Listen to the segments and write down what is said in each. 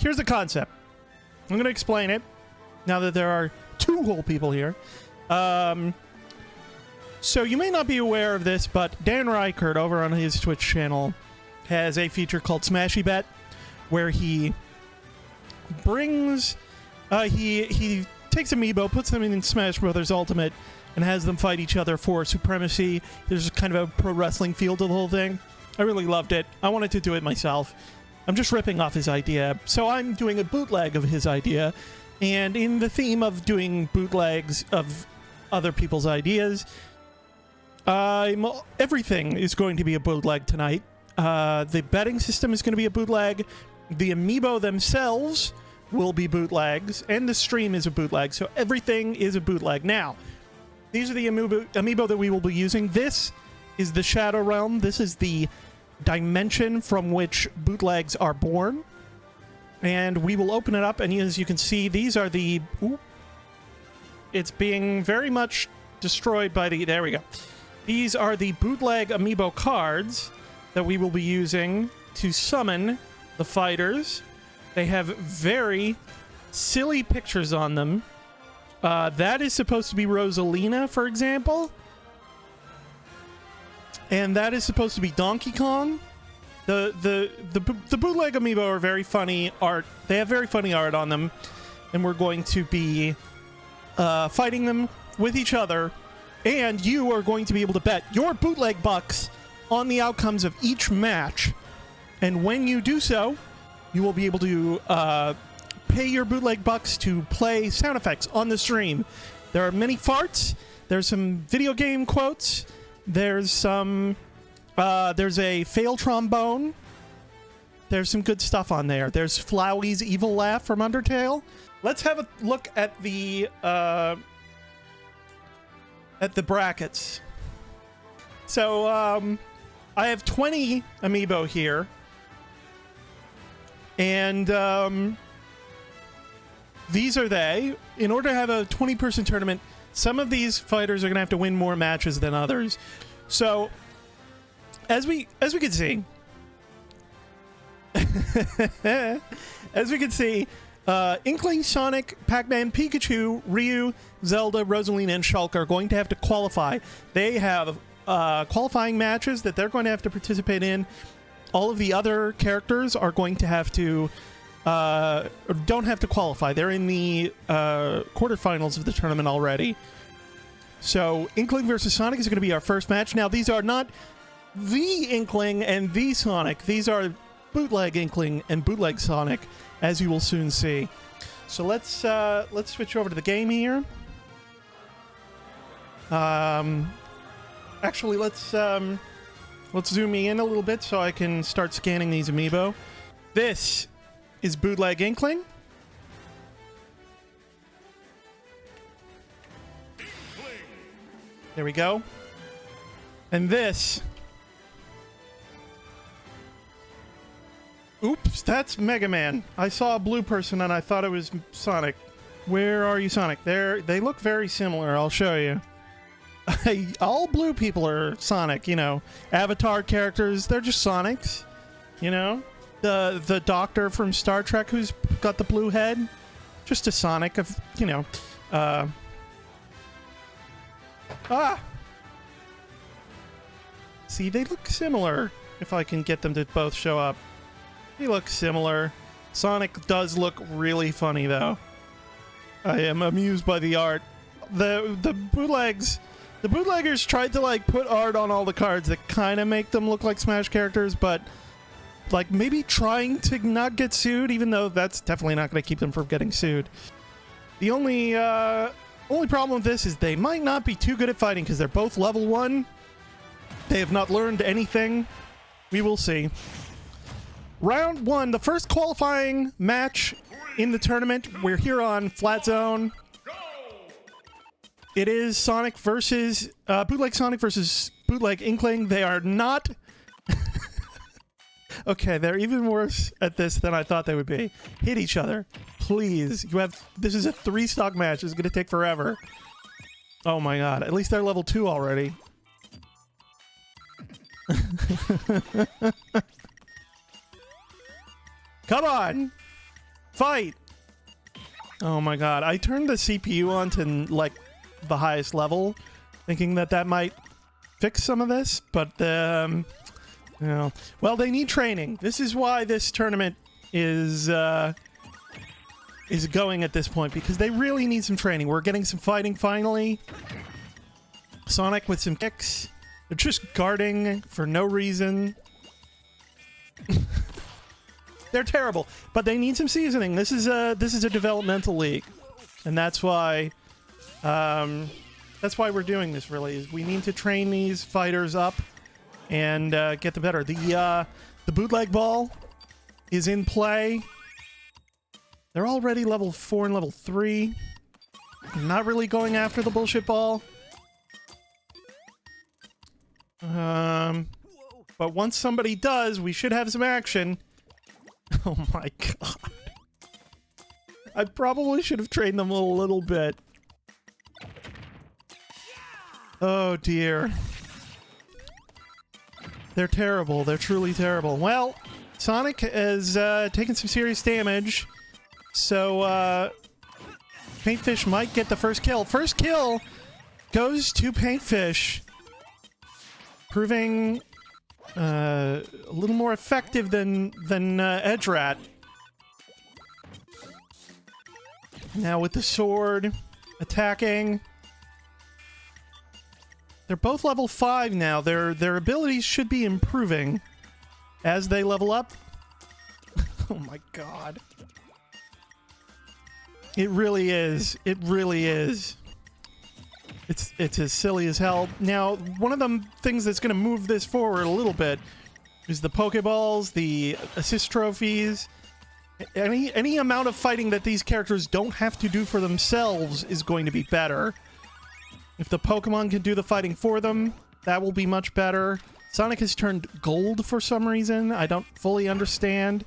here's the concept. I'm going to explain it now that there are two whole people here. So you may not be aware of this, but Dan Ryckert over on his Twitch channel has a feature called Smashy Bet, where he brings he takes Amiibo, puts them in Smash Brothers Ultimate, and has them fight each other for supremacy. There's kind of a pro wrestling feel to the whole thing. I really loved it. I wanted to do it myself. I'm just ripping off his idea, so I'm doing a bootleg of his idea. And in the theme of doing bootlegs of other people's ideas, everything is going to be a bootleg tonight. The betting system is going to be a bootleg. The Amiibo themselves will be bootlegs, and the stream is a bootleg. So everything is a bootleg. Now, these are the Amiibo that we will be using. This is the Shadow Realm. This is the dimension from which bootlegs are born. And we will open it up, and as you can see, these are the... Ooh, it's being very much destroyed by the... There we go. These are the bootleg Amiibo cards that we will be using to summon the fighters. They have very silly pictures on them. That is supposed to be Rosalina, for example. And that is supposed to be Donkey Kong. The bootleg Amiibo are very funny art. They have very funny art on them. And we're going to be fighting them with each other. And you are going to be able to bet your bootleg bucks on the outcomes of each match. And when you do so, you will be able to pay your bootleg bucks to play sound effects on the stream. There are many farts. There's some video game quotes. There's some... there's a fail trombone. There's some good stuff on there. There's Flowey's evil laugh from Undertale. Let's have a look at the brackets. So, I have 20 Amiibo here. And, these are they. In order to have a 20-person tournament, some of these fighters are going to have to win more matches than others. So, as we can see, Inkling, Sonic, Pac-Man, Pikachu, Ryu, Zelda, Rosalina, and Shulk are going to have to qualify. They have qualifying matches that they're going to have to participate in. All of the other characters are going to have to don't have to qualify. They're in the quarterfinals of the tournament already. So Inkling versus Sonic is going to be our first match. Now, these are not the Inkling and the Sonic. These are bootleg Inkling and bootleg Sonic, as you will soon see. So let's switch over to the game here. Actually, let's zoom me in a little bit so I can start scanning these Amiibo. This is bootleg Inkling. There we go. And this... Oops, that's Mega Man. I saw a blue person and I thought it was Sonic. Where are you, Sonic? They look very similar. I'll show you. All blue people are Sonic, you know. Avatar characters, they're just Sonics. You know? The doctor from Star Trek who's got the blue head. Just a Sonic of, you know. See, they look similar. If I can get them to both show up. They look similar. Sonic does look really funny, though. I am amused by the art. The bootlegs... The bootleggers tried to, like, put art on all the cards that kind of make them look like Smash characters, but, like, maybe trying to not get sued, even though that's definitely not going to keep them from getting sued. The only problem with this is they might not be too good at fighting because they're both level 1. They have not learned anything. We will see. Round 1, the first qualifying match in the tournament. We're here on Flat Zone. It is Sonic versus... bootleg Sonic versus bootleg Inkling. They are not... Okay, they're even worse at this than I thought they would be. Hit each other. Please. You have... This is a 3-stock match. It's going to take forever. Oh my god. At least they're level 2 already. Come on! Fight! Oh my god. I turned the CPU on to, like, the highest level, thinking that that might fix some of this, but, you know. Well, they need training. This is why this tournament is going at this point, because they really need some training. We're getting some fighting, finally. Sonic with some kicks. They're just guarding for no reason. They're terrible, but they need some seasoning. This is a developmental league, and that's why we're doing this. Really, is we need to train these fighters up and get them better. The bootleg ball is in play. They're already level 4 and level 3. Not really going after the bullshit ball. But once somebody does, we should have some action. Oh my god. I probably should have trained them a little bit. Oh dear. They're terrible. They're truly terrible. Well, Sonic has taken some serious damage. So, Paintfish might get the first kill. First kill goes to Paintfish, proving a little more effective than Edge Rat. Now with the sword, attacking. They're both level 5 now. Their abilities should be improving as they level up. Oh my god. It really is. It really is. It's as silly as hell. Now, one of the things that's going to move this forward a little bit is the Pokeballs, the assist trophies. Any amount of fighting that these characters don't have to do for themselves is going to be better. If the Pokemon can do the fighting for them, that will be much better. Sonic has turned gold for some reason. I don't fully understand.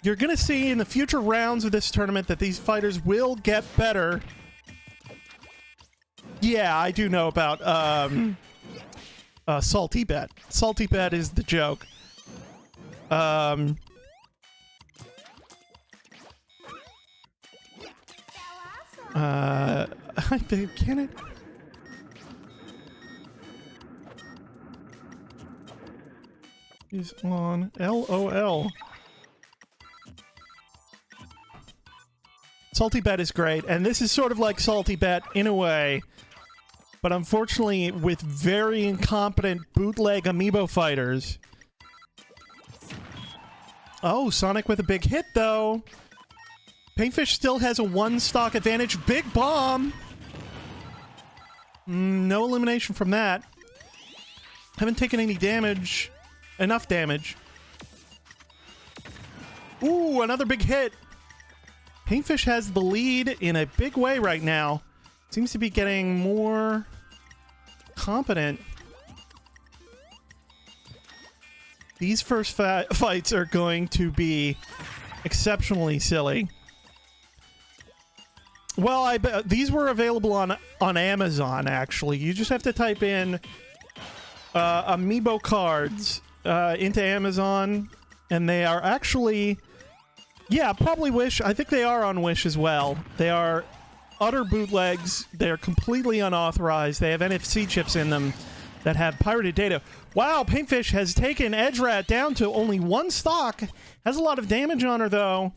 You're going to see in the future rounds of this tournament that these fighters will get better. Yeah, I do know about Salty Bet. Salty Bet is the joke. Can it? Is on LOL. Salty Bet is great, and this is sort of like Salty Bet in a way, but unfortunately with very incompetent bootleg Amiibo fighters. Oh, Sonic with a big hit, though. Paintfish still has a 1-stock advantage. Big bomb! No elimination from that. Haven't taken any damage. Enough damage. Ooh, another big hit! Paintfish has the lead in a big way right now. Seems to be getting more competent. These first fights are going to be exceptionally silly. Well, I bet these were available on Amazon, actually. You just have to type in Amiibo cards into Amazon, and they are actually... Yeah, probably Wish. I think they are on Wish as well. They are utter bootlegs. They're completely unauthorized. They have NFC chips in them that have pirated data. Wow, Paintfish has taken Edge Rat down to only 1 stock. Has a lot of damage on her, though.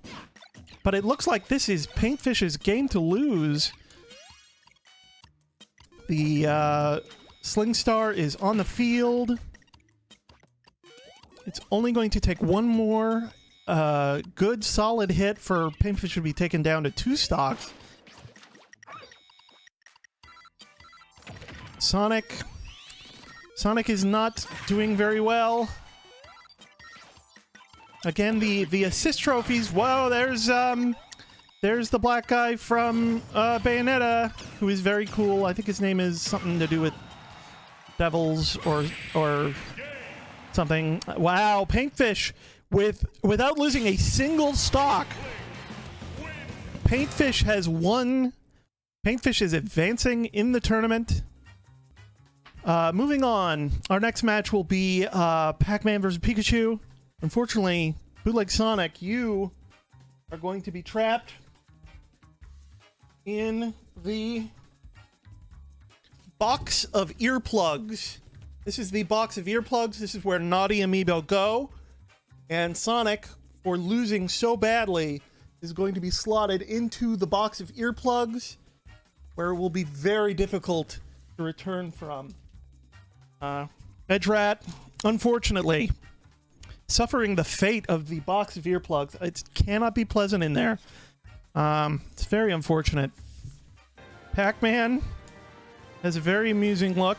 But it looks like this is Paintfish's game to lose. The Sling Star is on the field. It's only going to take one more good solid hit for Paintfish to be taken down to 2 stocks. Sonic is not doing very well. Again, the assist trophies. Whoa, there's the black guy from Bayonetta, who is very cool. I think his name is something to do with devils or something. Wow, Paintfish without losing a single stock. Paintfish has won. Paintfish is advancing in the tournament. Moving on, our next match will be Pac-Man vs. Pikachu. Unfortunately, Bootleg Sonic, you are going to be trapped in the box of earplugs. This is the box of earplugs. This is where naughty Amiibo go. And Sonic, for losing so badly, is going to be slotted into the box of earplugs, where it will be very difficult to return from. Edge Rat, unfortunately, suffering the fate of the box of earplugs. It cannot be pleasant in there. It's very unfortunate. Pac-Man has a very amusing look.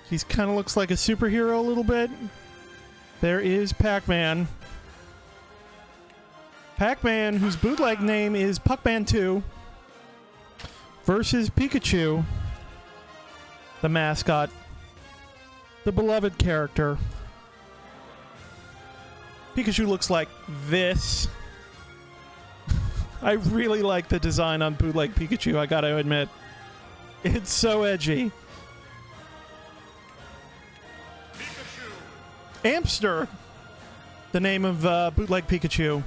He kind of looks like a superhero a little bit. There is Pac-Man. Pac-Man, whose bootleg name is Puckman2, versus Pikachu, the mascot, the beloved character. Pikachu looks like this. I really like the design on bootleg Pikachu, I gotta admit. It's so edgy. Amster, the name of bootleg Pikachu.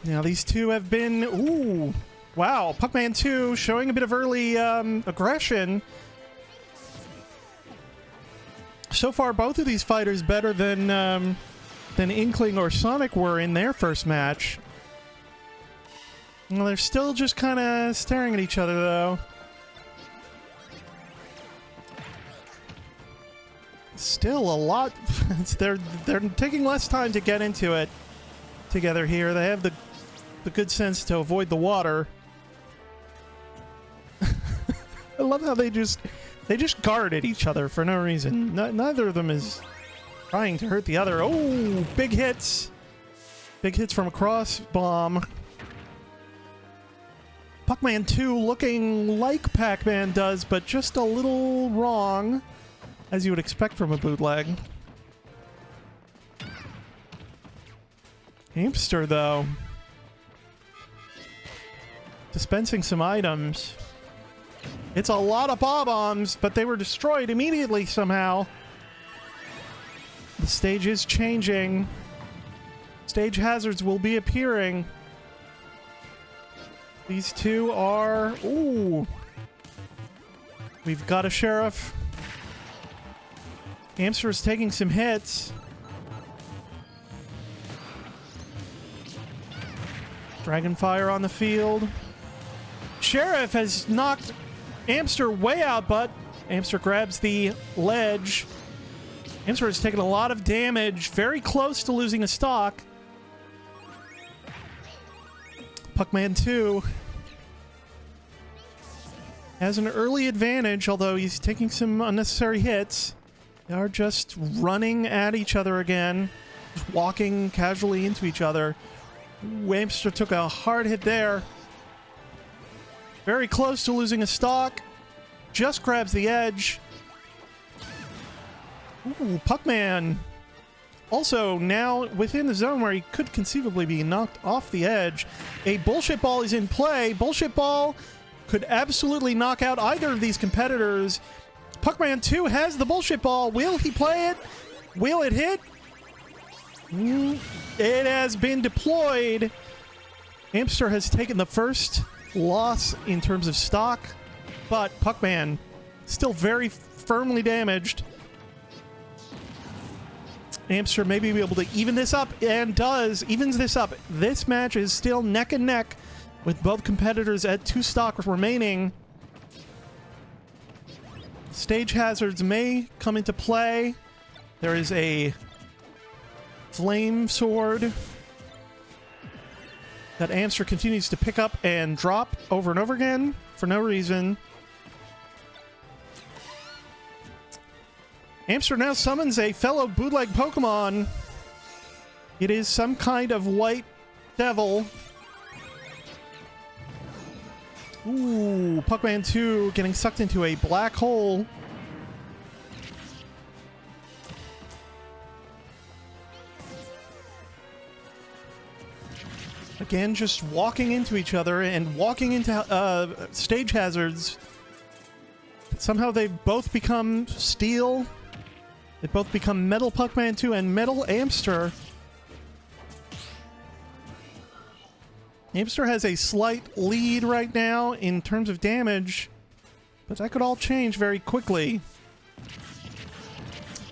Now these two have been... Ooh, wow. Puckman2 showing a bit of early aggression. So far, both of these fighters better than Inkling or Sonic were in their first match. Well, they're still just kind of staring at each other, though. Still a lot. They're taking less time to get into it together here. They have the good sense to avoid the water. I love how they just guard at each other for no reason. Neither of them is trying to hurt the other. Oh, big hits. Big hits from a cross bomb. Puckman2 looking like Pac-Man does, but just a little wrong, as you would expect from a bootleg. Hamster, though, dispensing some items. It's a lot of bob-ombs, but they were destroyed immediately somehow. The stage is changing. Stage hazards will be appearing. These two are... Ooh. We've got a sheriff. Hamster is taking some hits. Dragonfire on the field. Sheriff has knocked Hamster way out, but Hamster grabs the ledge. Hamster has taken a lot of damage, very close to losing a stock. Puckman2 has an early advantage, although he's taking some unnecessary hits. They are just running at each other again, just walking casually into each other. Hamster took a hard hit there. Very close to losing a stock. Just grabs the edge. Ooh, Puckman. Also, now within the zone where he could conceivably be knocked off the edge. A bullshit ball is in play. Bullshit ball could absolutely knock out either of these competitors. Puckman2 has the bullshit ball. Will he play it? Will it hit? It has been deployed. Hamster has taken the first loss in terms of stock, but Puckman still very firmly damaged. Hamster may be able to even this up, and does. Evens this up. This match is still neck and neck with both competitors at 2 stock remaining. Stage hazards may come into play. There is a flame sword that Hamster continues to pick up and drop over and over again for no reason. Hamster now summons a fellow bootleg Pokemon. It is some kind of white devil. Ooh, Puckman2 getting sucked into a black hole. Again, just walking into each other and walking into stage hazards. Somehow they've both become steel. They both become Metal Puckman 2 and Metal Amster. Amster has a slight lead right now in terms of damage, but that could all change very quickly.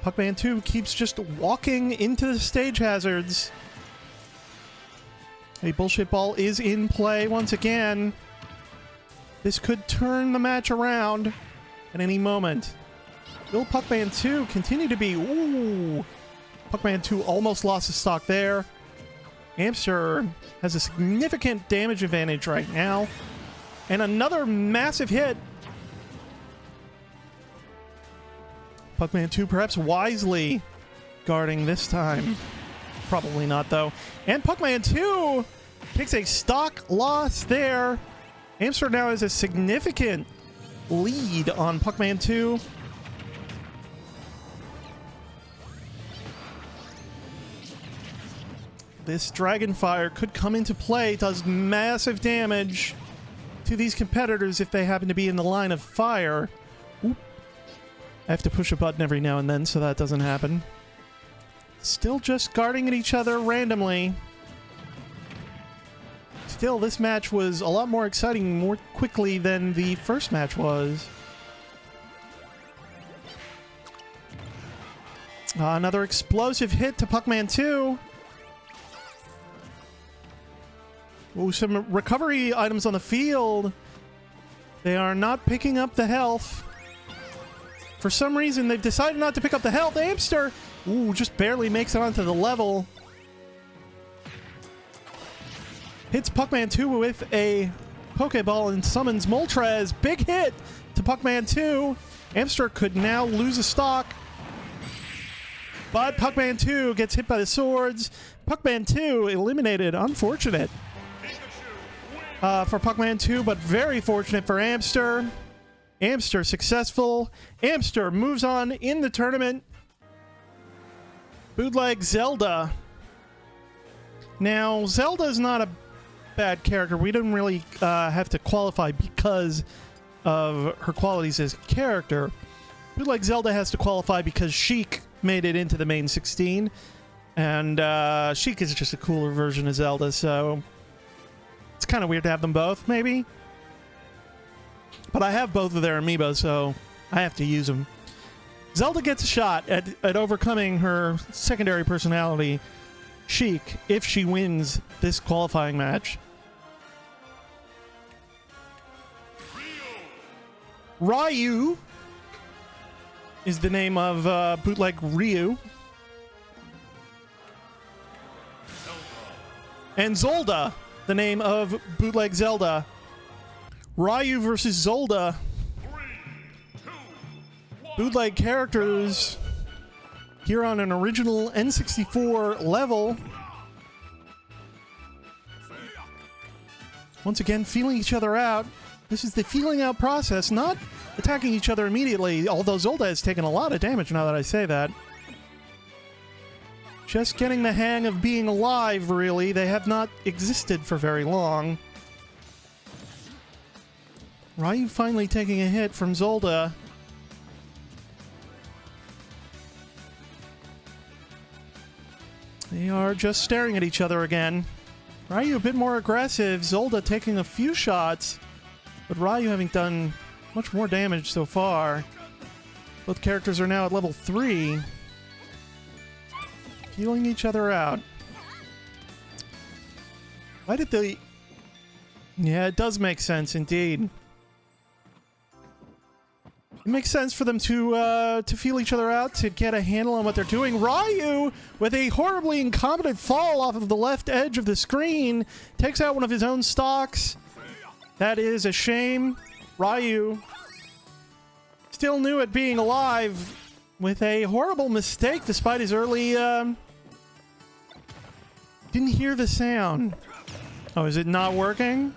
Puckman 2 keeps just walking into the stage hazards. A bullshit ball is in play once again. This could turn the match around at any moment. Will Puckman 2 continue to be... Ooh! Puckman 2 almost lost his stock there. Amster has a significant damage advantage right now. And another massive hit. Puckman 2 perhaps wisely guarding this time. Probably not, though. And Puckman 2 takes a stock loss there. Amster now has a significant lead on Puckman 2. This Dragon Fire could come into play, does massive damage to these competitors if they happen to be in the line of fire. Oop. I have to push a button every now and then so that doesn't happen. Still just guarding at each other randomly. Still, this match was a lot more exciting more quickly than the first match was. Another explosive hit to Puckman 2. Ooh, some recovery items on the field. They are not picking up the health. For some reason, they've decided not to pick up the health. Amster, ooh, just barely makes it onto the level. Hits Puckman 2 with a Pokeball and summons Moltres. Big hit to Puckman 2. Amster could now lose a stock. But Puckman 2 gets hit by the swords. Puckman 2 eliminated. Unfortunate for Puckman 2, but very fortunate for Amster. Amster successful. Amster moves on in the tournament. Bootleg Zelda. Now, Zelda's not a bad character. We didn't really have to qualify because of her qualities as a character. Bootleg Zelda has to qualify because Sheik made it into the main 16. And Sheik is just a cooler version of Zelda, so it's kind of weird to have them both, maybe. But I have both of their amiibo, so I have to use them. Zelda gets a shot at overcoming her secondary personality, Sheik, if she wins this qualifying match. Ryu is the name of Bootleg Ryu. And Zolda, the name of Bootleg Zelda. Ryu versus Zolda. Bootleg characters here on an original N64 level. Once again, feeling each other out. This is the feeling out process, not attacking each other immediately, although Zolda has taken a lot of damage now that I say that. Just getting the hang of being alive, really. They have not existed for very long. Ryu finally taking a hit from Zolda. They are just staring at each other again. Ryu a bit more aggressive, Zolda taking a few shots, but Ryu having done much more damage so far. Both characters are now at level 3. Feeling each other out. Why did they... Yeah, it does make sense indeed. It makes sense for them to feel each other out, to get a handle on what they're doing. Ryu, with a horribly incompetent fall off of the left edge of the screen, takes out one of his own stocks. That is a shame. Ryu, still new at being alive, with a horrible mistake despite his early... Didn't hear the sound. Oh, is it not working?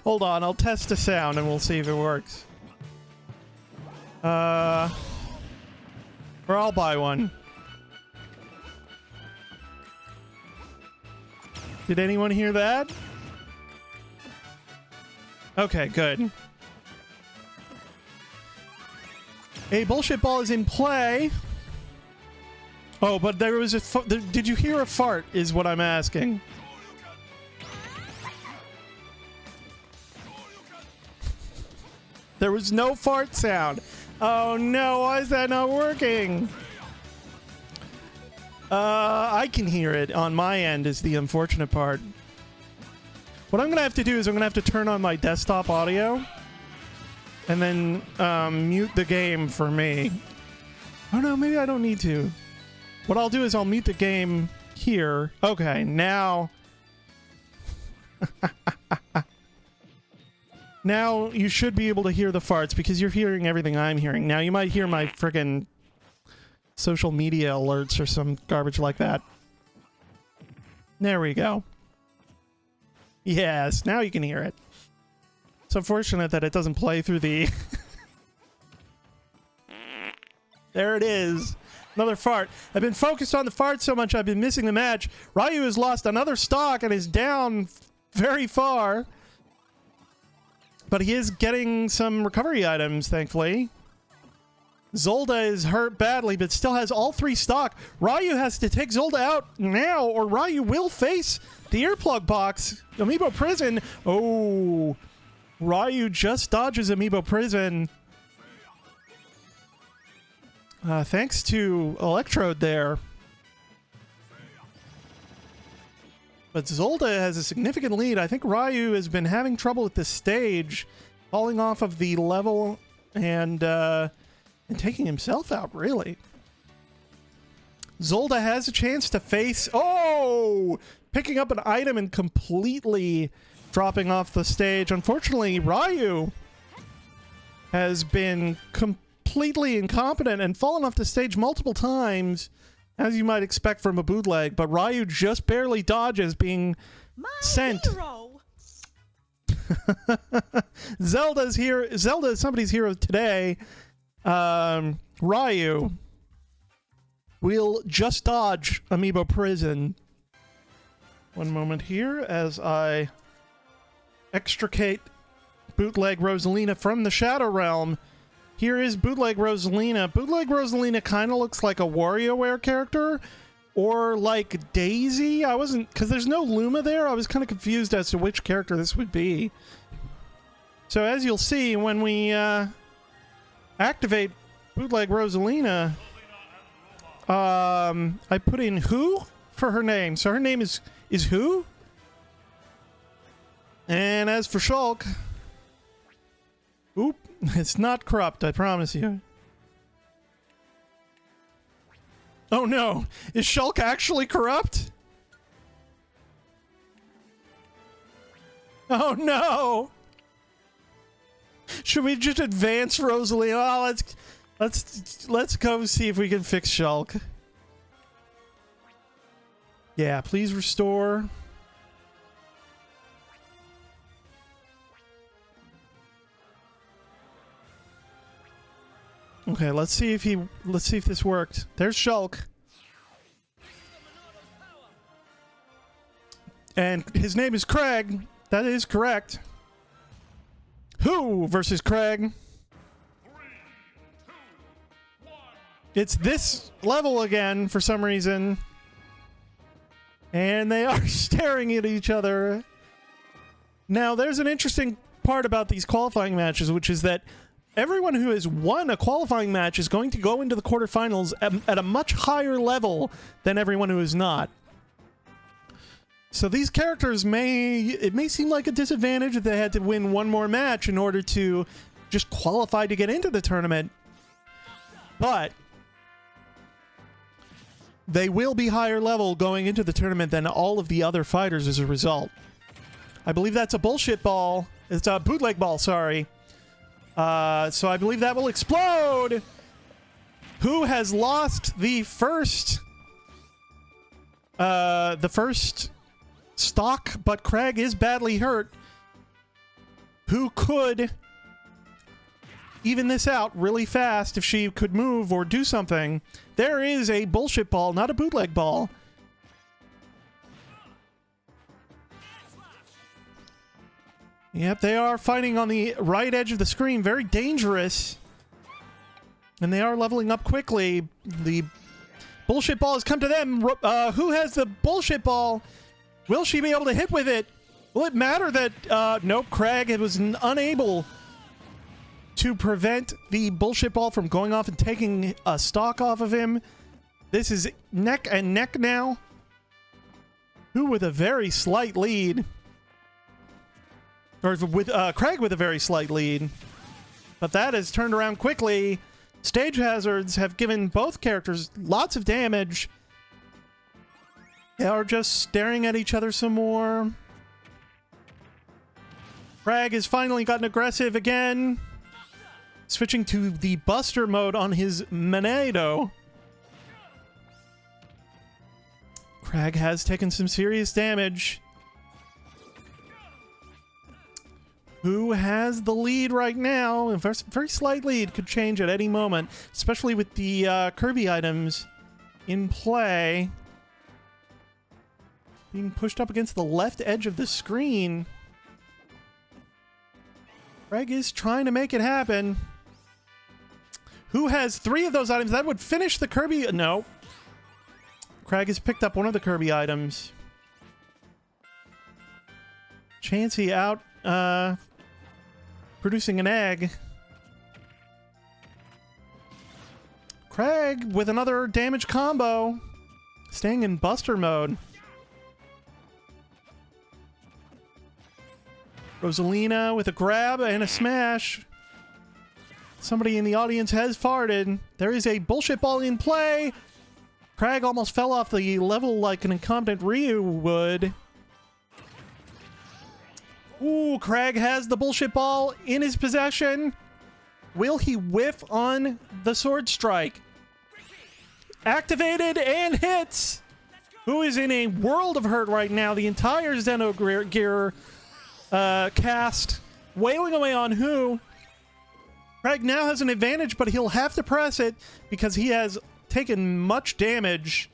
Hold on, I'll test the sound and we'll see if it works. Or I'll buy one. Did anyone hear that? Okay, good. A bullshit ball is in play. Oh, but there was a... Did you hear a fart, is what I'm asking. There was no fart sound. Oh no, why is that not working? I can hear it on my end is the unfortunate part. What I'm going to have to do is I'm going to have to turn on my desktop audio and then mute the game for me. Oh no, maybe I don't need to. What I'll do is I'll mute the game here. Okay, now... Now you should be able to hear the farts because you're hearing everything I'm hearing. Now you might hear my friggin' social media alerts or some garbage like that. There we go. Yes, now you can hear it. It's unfortunate that it doesn't play through the... There it is. Another fart. I've been focused on the fart so much I've been missing the match. Ryu has lost another stock and is down very far. But he is getting some recovery items, thankfully. Zolda is hurt badly, but still has all 3 stock. Ryu has to take Zolda out now, or Ryu will face the earplug box. Amiibo Prison. Oh, Ryu just dodges Amiibo Prison. Thanks to Electrode there. But Zolda has a significant lead. I think Ryu has been having trouble with this stage, falling off of the level and taking himself out, really. Zolda has a chance to face... Oh! Picking up an item and completely dropping off the stage. Unfortunately, Ryu has been completely incompetent and fallen off the stage multiple times, as you might expect from a bootleg, but Ryu just barely dodges being sent. Zelda's here. Zelda is somebody's hero today. Ryu will just dodge Amiibo Prison. One moment here as I extricate Bootleg Rosalina from the Shadow Realm. Here is Bootleg Rosalina. Bootleg Rosalina kind of looks like a WarioWare character, or like Daisy. I wasn't, because there's no Luma there, I was kind of confused as to which character this would be. So as you'll see, when we activate Bootleg Rosalina, I put in Who for her name. So her name is Who? And as for Shulk, oop, it's not corrupt, I promise you. Oh no, is Shulk actually corrupt? Oh no! Should we just advance Rosalie? Oh, let's go see if we can fix Shulk. Yeah, please restore. Okay, let's see if this worked. There's Shulk. And his name is Craig. That is correct. Who versus Craig? 3, 2, 1. It's this level again for some reason. And they are staring at each other. Now, there's an interesting part about these qualifying matches, which is that everyone who has won a qualifying match is going to go into the quarterfinals at a much higher level than everyone who is not. So these characters it may seem like a disadvantage if they had to win one more match in order to just qualify to get into the tournament. But they will be higher level going into the tournament than all of the other fighters as a result. I believe that's a bullshit ball. It's a bootleg ball, sorry. So I believe that will explode. Who has lost the first stock, but Craig is badly hurt. Who could even this out really fast if she could move or do something? There is a bullshit ball, not a bootleg ball. Yep, they are fighting on the right edge of the screen. Very dangerous. And they are leveling up quickly. The bullshit ball has come to them. Who has the bullshit ball? Will she be able to hit with it? Will it matter that... nope, Craig was unable to prevent the bullshit ball from going off and taking a stock off of him. This is neck and neck now. Who with a very slight lead. Or with Craig with a very slight lead. But that has turned around quickly. Stage hazards have given both characters lots of damage. They are just staring at each other some more. Craig has finally gotten aggressive again. Switching to the Buster mode on his Amiibo. Craig has taken some serious damage. Who has the lead right now? A very slight lead, could change at any moment, especially with the Kirby items in play. Being pushed up against the left edge of the screen. Craig is trying to make it happen. Who has 3 of those items? That would finish the Kirby... No. Craig has picked up one of the Kirby items. Chansey out, producing an egg. Craig with another damage combo. Staying in Buster mode. Rosalina with a grab and a smash. Somebody in the audience has farted. There is a bullshit ball in play. Craig almost fell off the level like an incompetent Ryu would. Ooh, Craig has the bullshit ball in his possession. Will he whiff on the sword strike? Activated and hits. Who is in a world of hurt right now? The entire Xenogear cast wailing away on who? Craig now has an advantage, but he'll have to press it because he has taken much damage.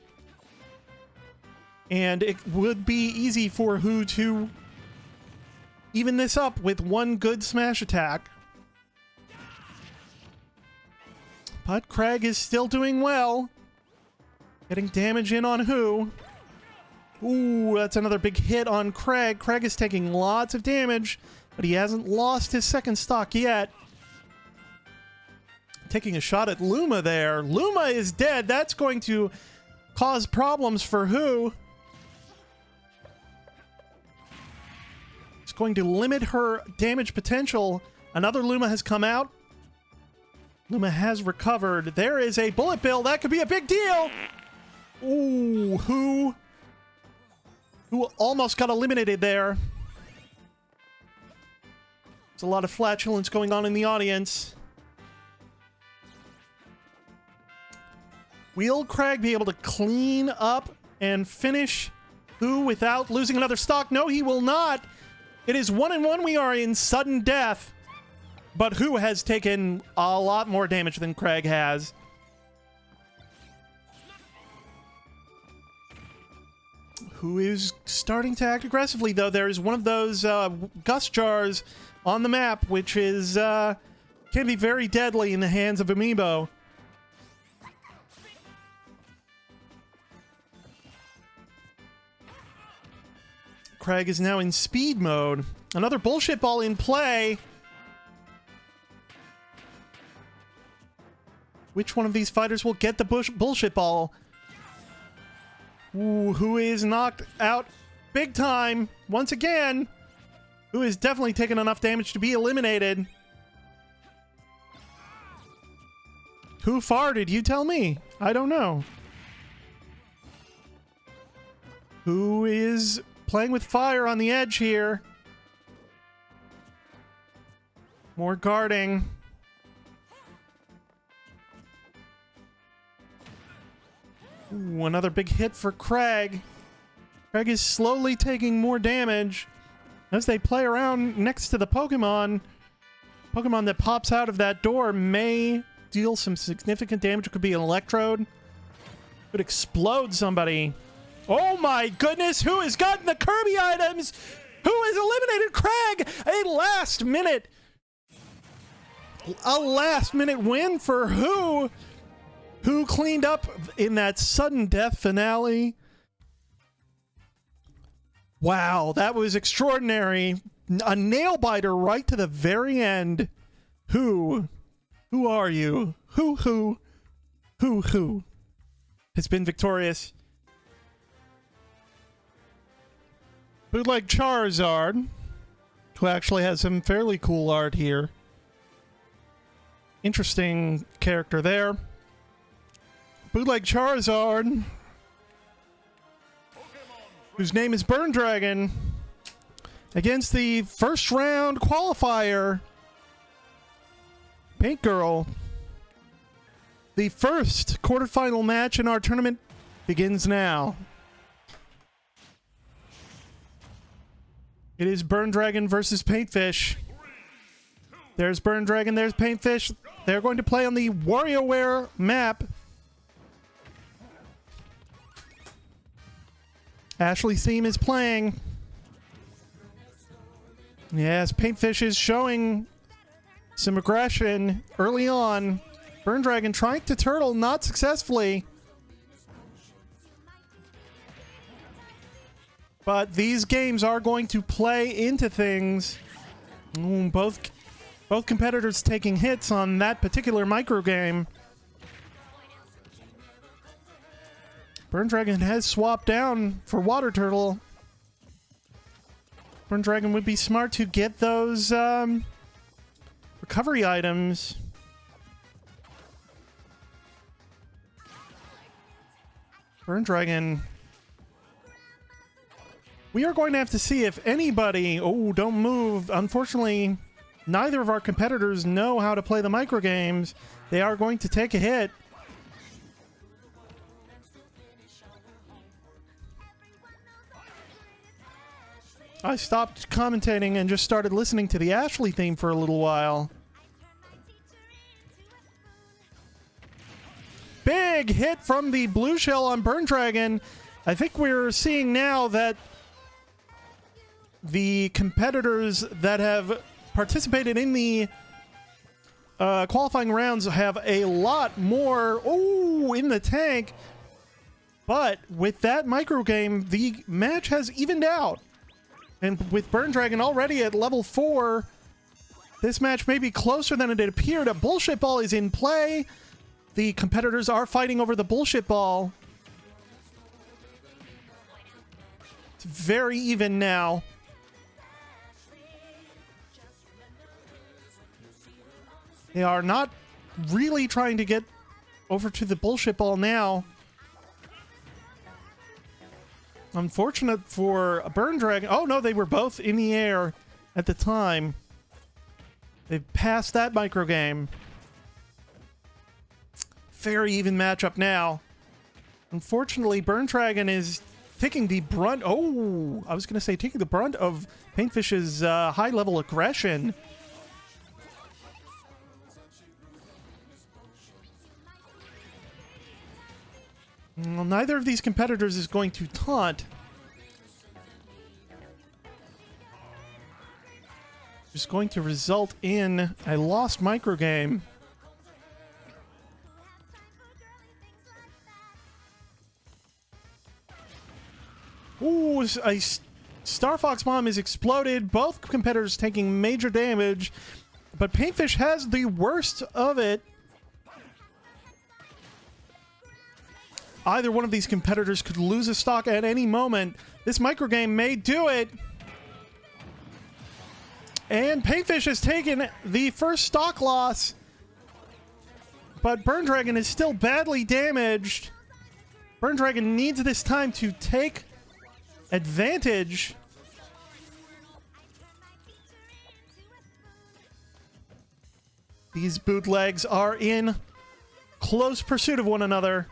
And it would be easy for Who to even this up with one good smash attack. But Craig is still doing well. Getting damage in on Who. Ooh, that's another big hit on Craig. Craig is taking lots of damage, but he hasn't lost his second stock yet. Taking a shot at Luma there. Luma is dead. That's going to cause problems for Who. It's going to limit her damage potential. Another Luma has come out. Luma has recovered. There is a bullet bill. That could be a big deal. Ooh, Who almost got eliminated there. There's a lot of flatulence going on in the audience. Will Craig be able to clean up and finish Who without losing another stock? No, he will not. It is 1-1. We are in sudden death. But Who has taken a lot more damage than Craig has. Who is starting to act aggressively, though. There is one of those gust jars on the map, which is can be very deadly in the hands of Amiibo. Craig is now in speed mode. Another bullshit ball in play. Which one of these fighters will get the bullshit ball? Ooh, Who is knocked out big time once again. Who has definitely taken enough damage to be eliminated. Who farted? You tell me. I don't know. Who is playing with fire on the edge here? More guarding. Ooh, another big hit for Craig. Craig is slowly taking more damage as they play around next to the Pokemon. Pokemon that pops out of that door may deal some significant damage. It could be an Electrode. Could explode somebody. Oh my goodness, Who has gotten the Kirby items? Who has eliminated Craig? A A last-minute win for who? Who cleaned up in that sudden death finale? Wow, that was extraordinary. A nail-biter right to the very end. Who? Who are you? Who has been victorious? Bootleg Charizard, who actually has some fairly cool art here. Interesting character there. Bootleg Charizard, whose name is Burn Dragon, against the first round qualifier, Paint Girl. The first quarterfinal match in our tournament begins now. It is Burn Dragon versus Paintfish. There's Burn Dragon, there's Paintfish. They're going to play on the WarioWare map. Ashley's theme is playing. Yes, Paintfish is showing some aggression early on. Burn Dragon trying to turtle, not successfully. But these games are going to play into things. Both competitors taking hits on that particular micro game. Burn Dragon has swapped down for Water Turtle. Burn Dragon would be smart to get those recovery items. Burn Dragon. We are going to have to see if anybody... Oh, don't move. Unfortunately, neither of our competitors know how to play the micro games. They are going to take a hit. I stopped commentating and just started listening to the Ashley theme for a little while. Big hit from the blue shell on Burn Dragon. I think we're seeing now that the competitors that have participated in the qualifying rounds have a lot more in the tank. But with that micro game, the match has evened out. And with Burn Dragon already at level 4, this match may be closer than it appeared. A bullshit ball is in play. The competitors are fighting over the bullshit ball. It's very even now. They are not really trying to get over to the bullshit ball now. Unfortunate for Burn Dragon. Oh, no, they were both in the air at the time. They've passed that micro game. Very even matchup now. Unfortunately, Burn Dragon is taking the brunt... Oh, I was going to say taking the brunt of Paintfish's high-level aggression. Well, neither of these competitors is going to taunt. It's going to result in a lost micro game. Ooh, a Star Fox bomb is exploded. Both competitors taking major damage, but Paintfish has the worst of it. Either one of these competitors could lose a stock at any moment. This microgame may do it. And Paintfish has taken the first stock loss. But Burn Dragon is still badly damaged. Burn Dragon needs this time to take advantage. These bootlegs are in close pursuit of one another.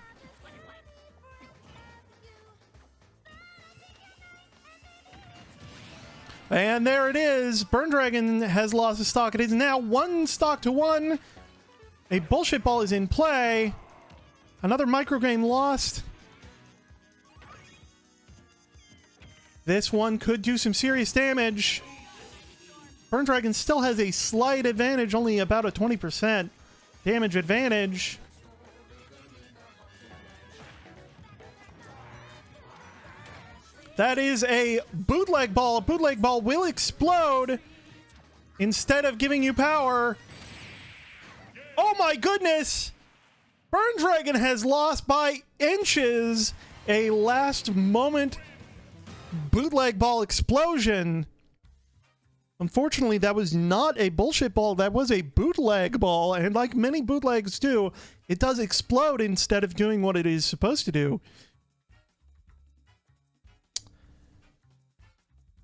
And there it is. Burn Dragon has lost a stock. It is now 1 stock to 1. A bullshit ball is in play. Another microgame lost. This one could do some serious damage. Burn Dragon still has a slight advantage, only about a 20% damage advantage. That is a bootleg ball. A bootleg ball will explode instead of giving you power. Oh my goodness! Burn Dragon has lost by inches. A last moment bootleg ball explosion. Unfortunately, that was not a bullshit ball. That was a bootleg ball. And like many bootlegs do, it does explode instead of doing what it is supposed to do.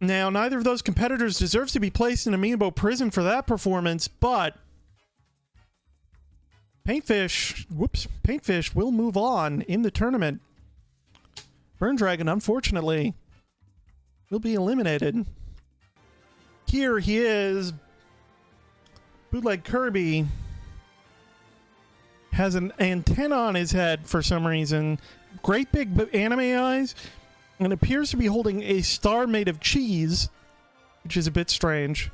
Now, neither of those competitors deserves to be placed in Amiibo prison for that performance, but Paintfish will move on in the tournament. Burn Dragon, unfortunately, will be eliminated. Here he is. Bootleg Kirby has an antenna on his head for some reason. Great big anime eyes. And appears to be holding a star made of cheese, which is a bit strange.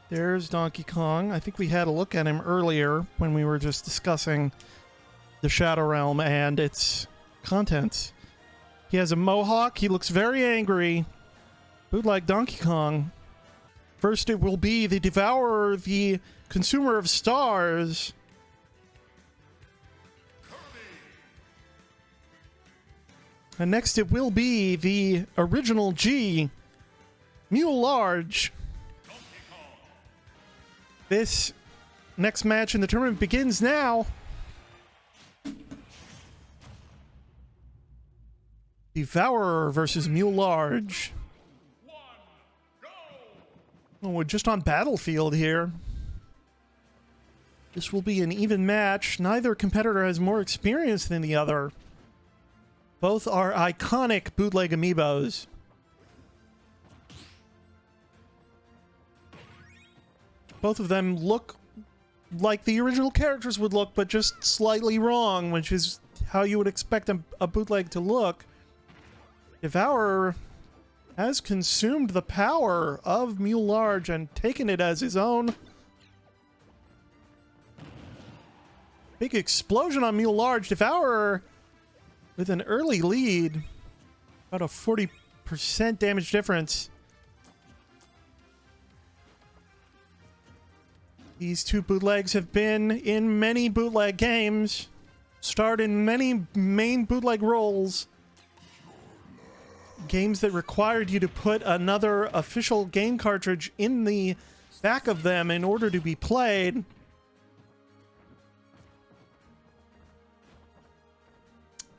There's Donkey Kong. I think we had a look at him earlier when we were just discussing the Shadow Realm and its contents. He has a mohawk. He looks very angry. Bootleg Donkey Kong. First it will be the Devourer, the consumer of stars. And next it will be the original G, Mule Large. This next match in the tournament begins now. Devourer versus Mule Large. Oh, we're just on Battlefield here. This will be an even match. Neither competitor has more experience than the other. Both are iconic bootleg amiibos. Both of them look like the original characters would look, but just slightly wrong, which is how you would expect a bootleg to look. Devourer has consumed the power of Mule Large and taken it as his own. Big explosion on Mule Large. Devourer with an early lead, about a 40% damage difference. These two bootlegs have been in many bootleg games, starred in many main bootleg roles. Games that required you to put another official game cartridge in the back of them in order to be played.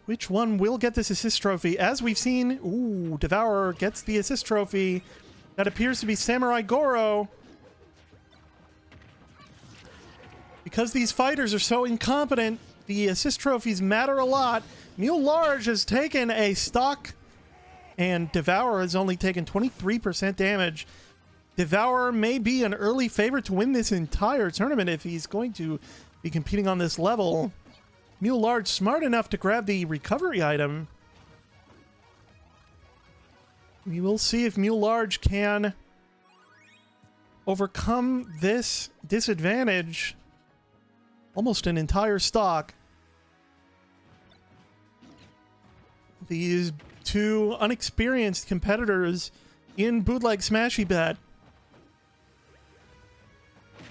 Which one will get this assist trophy? As we've seen, ooh, Devourer gets the assist trophy. That appears to be Samurai Goro. Because these fighters are so incompetent, the assist trophies matter a lot. Mule Large has taken a stock, and Devourer has only taken 23% damage. Devourer may be an early favorite to win this entire tournament if he's going to be competing on this level. Mule Large smart enough to grab the recovery item. We will see if Mule Large can overcome this disadvantage. Almost an entire stock. These two unexperienced competitors in Bootleg Smashy Bet.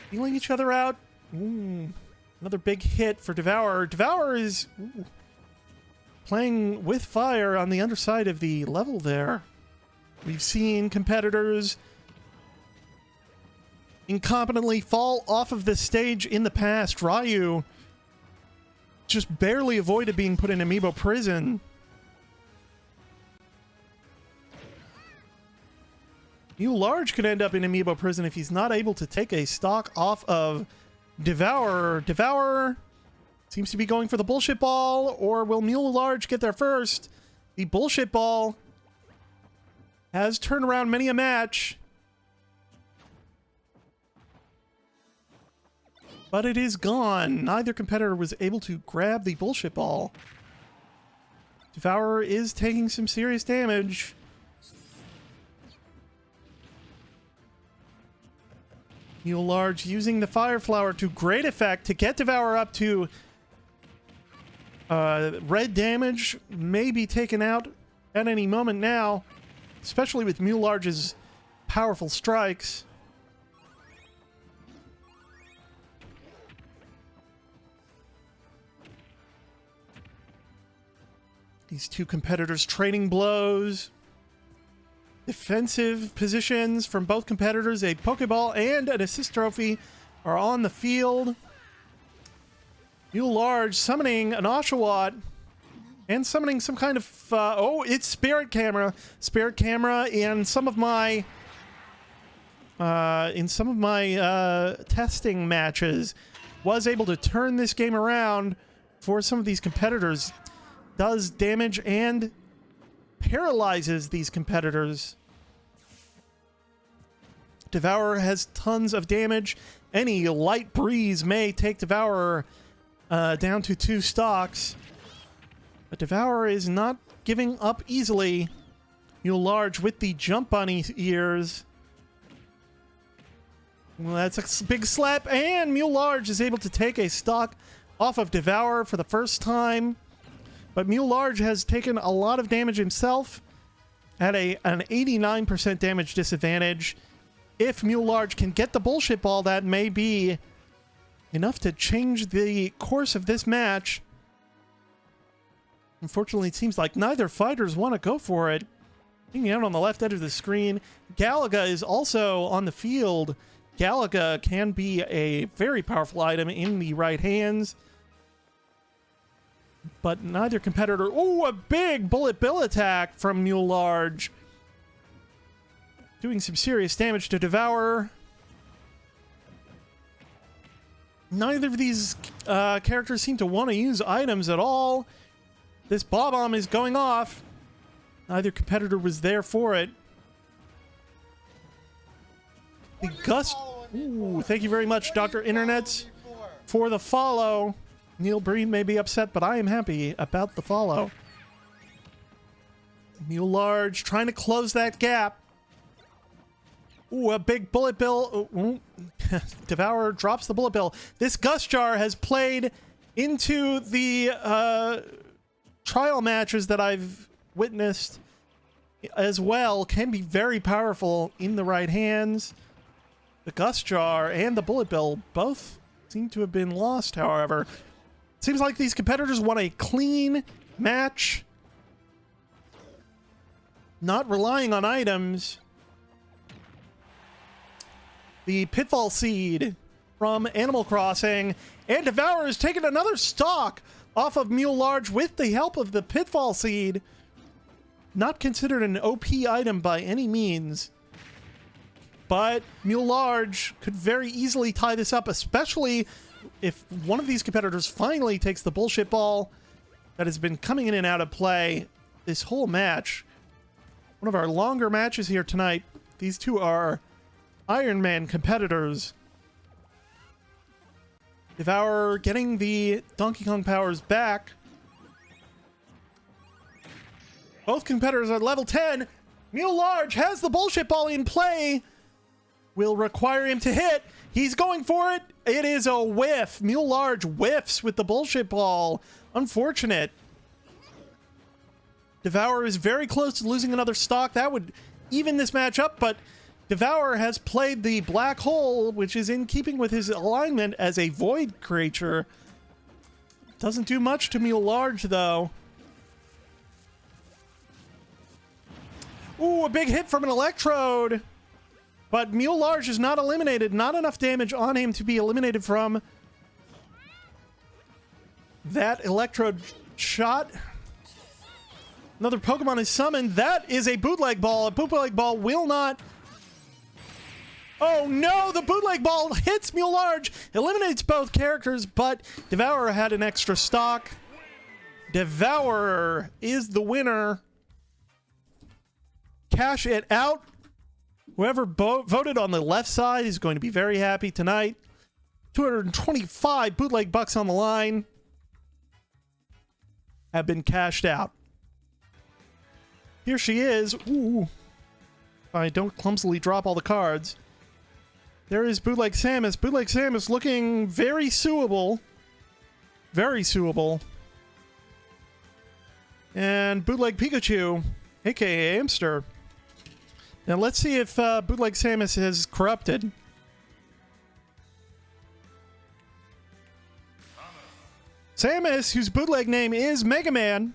Feeling each other out. Ooh. Another big hit for Devourer. Devourer is playing with fire on the underside of the level there. We've seen competitors incompetently fall off of the stage in the past. Ryu just barely avoided being put in Amiibo prison. Mule Large could end up in Amiibo prison if he's not able to take a stock off of Devourer. Devourer seems to be going for the bullshit ball, or will Mule Large get there first? The bullshit ball has turned around many a match, but it is gone. Neither competitor was able to grab the bullshit ball. Devourer is taking some serious damage. Mule Large using the Fire Flower to great effect to get Devour up to red damage. May be taken out at any moment now, especially with Mule Large's powerful strikes. These two competitors trading blows. Defensive positions from both competitors. A Pokeball and an assist trophy are on the field. Mule Large summoning an Oshawott and summoning some kind of... oh, it's Spirit Camera. Spirit Camera in some of my... testing matches was able to turn this game around for some of these competitors. Does damage and paralyzes these competitors. Devourer has tons of damage. Any light breeze may take Devourer down to 2 stocks. But Devourer is not giving up easily. Mule Large with the jump bunny ears. Well, that's a big slap, and Mule Large is able to take a stock off of Devourer for the first time. But Mule Large has taken a lot of damage himself at an 89% damage disadvantage. If Mule Large can get the bullshit ball, that may be enough to change the course of this match. Unfortunately, it seems like neither fighters want to go for it. Hanging out on the left edge of the screen, Galaga is also on the field. Galaga can be a very powerful item in the right hands. But neither competitor... Oh, a big Bullet Bill attack from Mule Large. Doing some serious damage to Devourer. Neither of these characters seem to want to use items at all. This Bob-omb is going off. Neither competitor was there for it. The Gust... Ooh, thank you very much, Dr. Internets, for the follow. Neil Breen may be upset, but I am happy about the follow. Mule Large trying to close that gap. Ooh, a big Bullet Bill. Ooh. Devourer drops the Bullet Bill. This Gust Jar has played into the trial matches that I've witnessed as well. Can be very powerful in the right hands. The Gust Jar and the Bullet Bill both seem to have been lost, however. Seems like these competitors want a clean match. Not relying on items. The Pitfall Seed from Animal Crossing. And Devourer has taken another stock off of Mule Large with the help of the Pitfall Seed. Not considered an OP item by any means. But Mule Large could very easily tie this up, especially if one of these competitors finally takes the bullshit ball that has been coming in and out of play this whole match. One of our longer matches here tonight. These two are Iron Man competitors. Devourer getting the Donkey Kong powers back. Both competitors are level 10. Mule Large has the bullshit ball in play. Will require him to hit. He's going for it. It is a whiff. Mule Large whiffs with the bullshit ball. Unfortunate. Devourer is very close to losing another stock. That would even this match up, but Devourer has played the Black Hole, which is in keeping with his alignment as a void creature. Doesn't do much to Mule Large, though. Ooh, a big hit from an Electrode. But Mule Large is not eliminated. Not enough damage on him to be eliminated from that Electrode shot. Another Pokemon is summoned. That is a Bootleg Ball. A Bootleg Ball will not... Oh no, the Bootleg Ball hits Mule Large. Eliminates both characters, but Devourer had an extra stock. Devourer is the winner. Cash it out. Whoever voted on the left side is going to be very happy tonight. 225 bootleg bucks on the line have been cashed out. Here she is. Ooh. If I don't clumsily drop all the cards. There is Bootleg Samus. Bootleg Samus looking very suable. Very suable. And Bootleg Pikachu, aka Amster. Now let's see if Bootleg Samus is corrupted. Samus, whose bootleg name is Mega Man.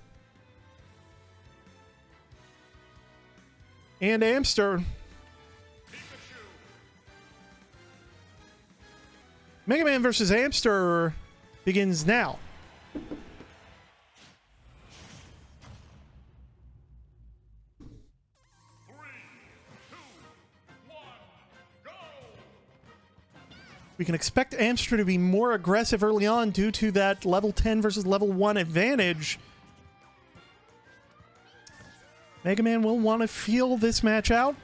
And Amster. Mega Man versus Amster begins now. We can expect Amster to be more aggressive early on due to that level 10 versus level 1 advantage. Mega Man will want to feel this match out.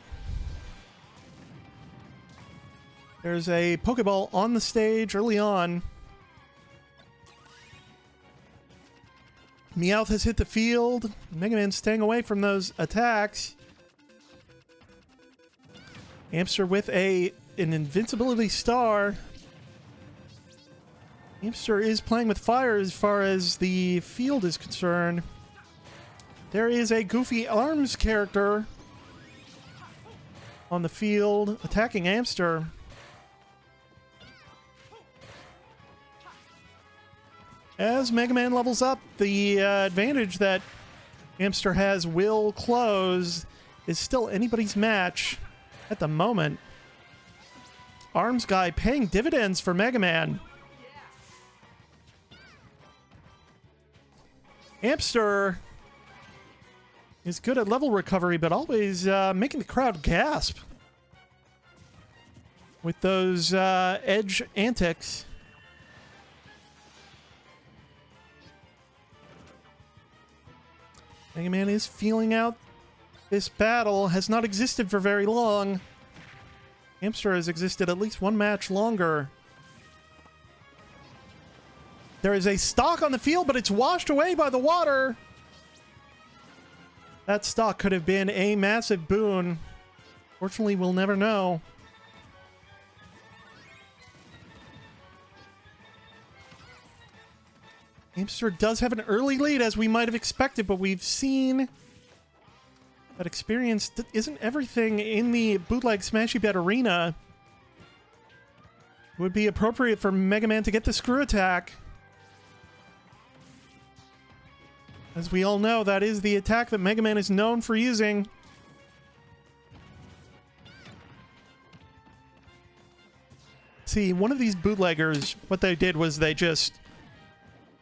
There's a Pokeball on the stage early on. Meowth has hit the field. Mega Man staying away from those attacks. Amster with an invincibility star. Amster is playing with fire as far as the field is concerned. There is a Goofy Arms character on the field attacking Amster. As Mega Man levels up, the advantage that Amster has will close. Is still anybody's match at the moment. Arms guy paying dividends for Mega Man. Amster is good at level recovery, but always making the crowd gasp with those edge antics. Mega Man is feeling out this battle. Has not existed for very long. Amster has existed at least one match longer. There is a stock on the field, but it's washed away by the water. That stock could have been a massive boon. Fortunately, we'll never know. Amster does have an early lead, as we might have expected, but we've seen that experience isn't everything in the Bootleg Smashy Bet arena. It would be appropriate for Mega Man to get the screw attack. As we all know, that is the attack that Mega Man is known for using. See, one of these bootleggers, what they did was they just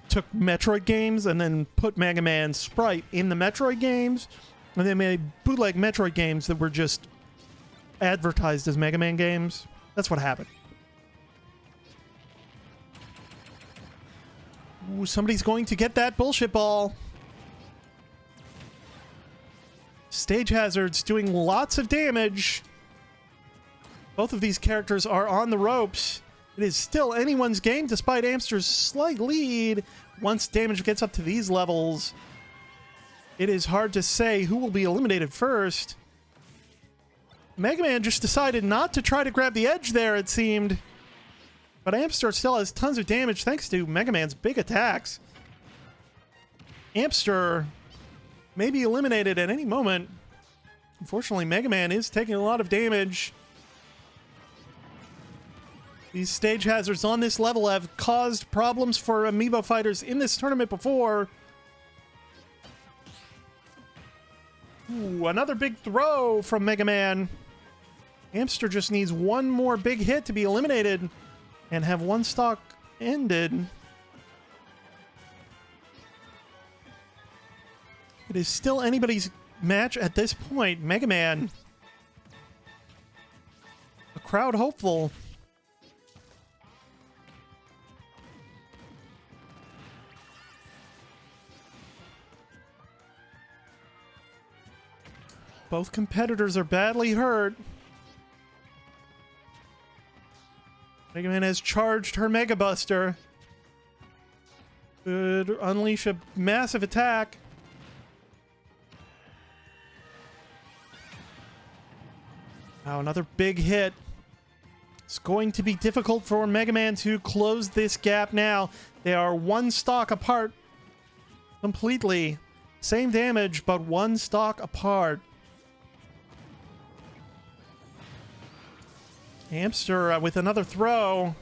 took Metroid games and then put Mega Man's sprite in the Metroid games, and they made bootleg Metroid games that were just advertised as Mega Man games. That's what happened. Ooh, somebody's going to get that bullshit ball. Stage hazards doing lots of damage. Both of these characters are on the ropes. It is still anyone's game despite Amster's slight lead. Once damage gets up to these levels, it is hard to say who will be eliminated first. Mega Man just decided not to try to grab the edge there, it seemed. But Amster still has tons of damage thanks to Mega Man's big attacks. Amster may be eliminated at any moment. Unfortunately, Mega Man is taking a lot of damage. These stage hazards on this level have caused problems for Amiibo fighters in this tournament before. Ooh, another big throw from Mega Man. Amster just needs one more big hit to be eliminated and have one stock ended. It is still anybody's match at this point. Mega Man, a crowd hopeful. Both competitors are badly hurt. Mega Man has charged her Mega Buster. Could unleash a massive attack. Wow, another big hit. It's going to be difficult for Mega Man to close this gap now. They are one stock apart completely. Same damage, but one stock apart. Amster with another throw.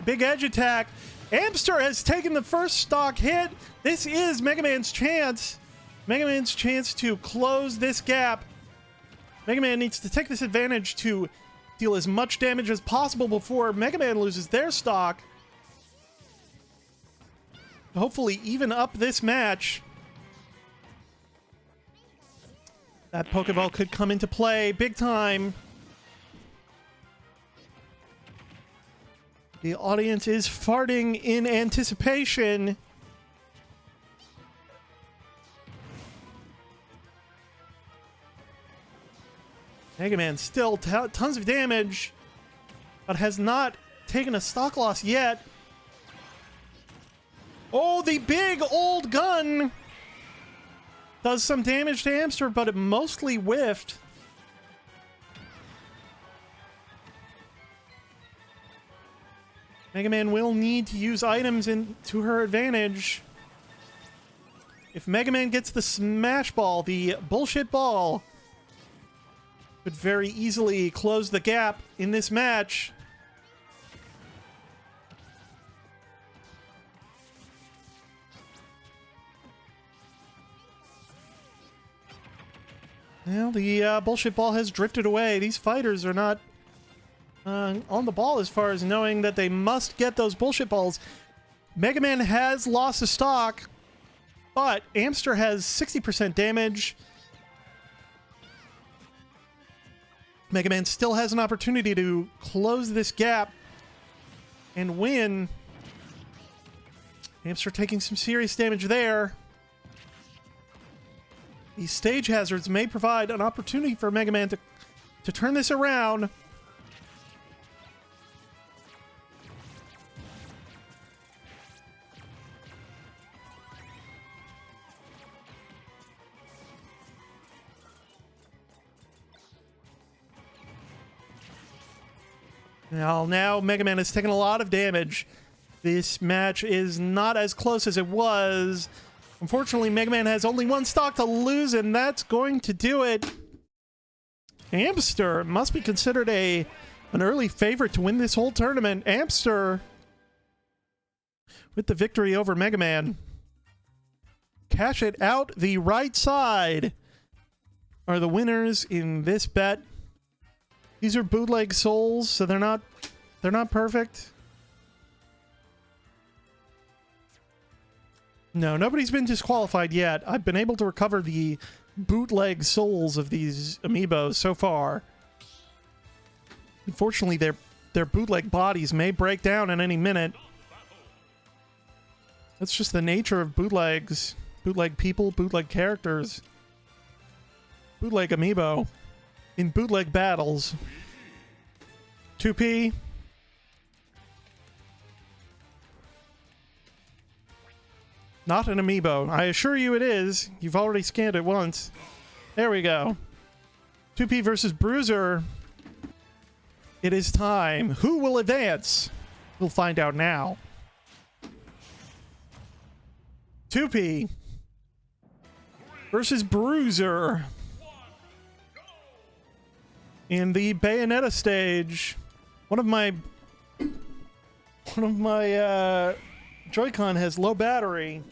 Big edge attack. Amster has taken the first stock hit. This is Mega Man's chance. Mega Man's chance to close this gap. Mega Man needs to take this advantage to deal as much damage as possible before Mega Man loses their stock. Hopefully even up this match. That Pokeball could come into play big time. The audience is farting in anticipation. Mega Man still tons of damage, but has not taken a stock loss yet. Oh, the big old gun does some damage to Amster, but it mostly whiffed. Mega Man will need to use items to her advantage. If Mega Man gets the Smash Ball, the bullshit ball, could very easily close the gap in this match. Well, the bullshit ball has drifted away. These fighters are not on the ball as far as knowing that they must get those bullshit balls. Mega Man has lost a stock, but Amster has 60% damage. Mega Man still has an opportunity to close this gap and win. Amster taking some serious damage there. These stage hazards may provide an opportunity for Mega Man to turn this around. Now Mega Man has taken a lot of damage. This match is not as close as it was. Unfortunately, Mega Man has only one stock to lose, and that's going to do it. Amster must be considered an early favorite to win this whole tournament. Amster with the victory over Mega Man. Cash it out. The right side are the winners in this bet. These are bootleg souls, so they're not perfect. No, nobody's been disqualified yet. I've been able to recover the bootleg souls of these amiibos so far. Unfortunately, their bootleg bodies may break down at any minute. That's just the nature of bootlegs. Bootleg people, bootleg characters. Bootleg amiibo. In bootleg battles. 2P. Not an amiibo. I assure you it is. You've already scanned it once. There we go. 2P versus Bruiser. It is time. Who will advance? We'll find out now. 2P versus Bruiser. In the Bayonetta stage, one of my Joy-Con has low battery.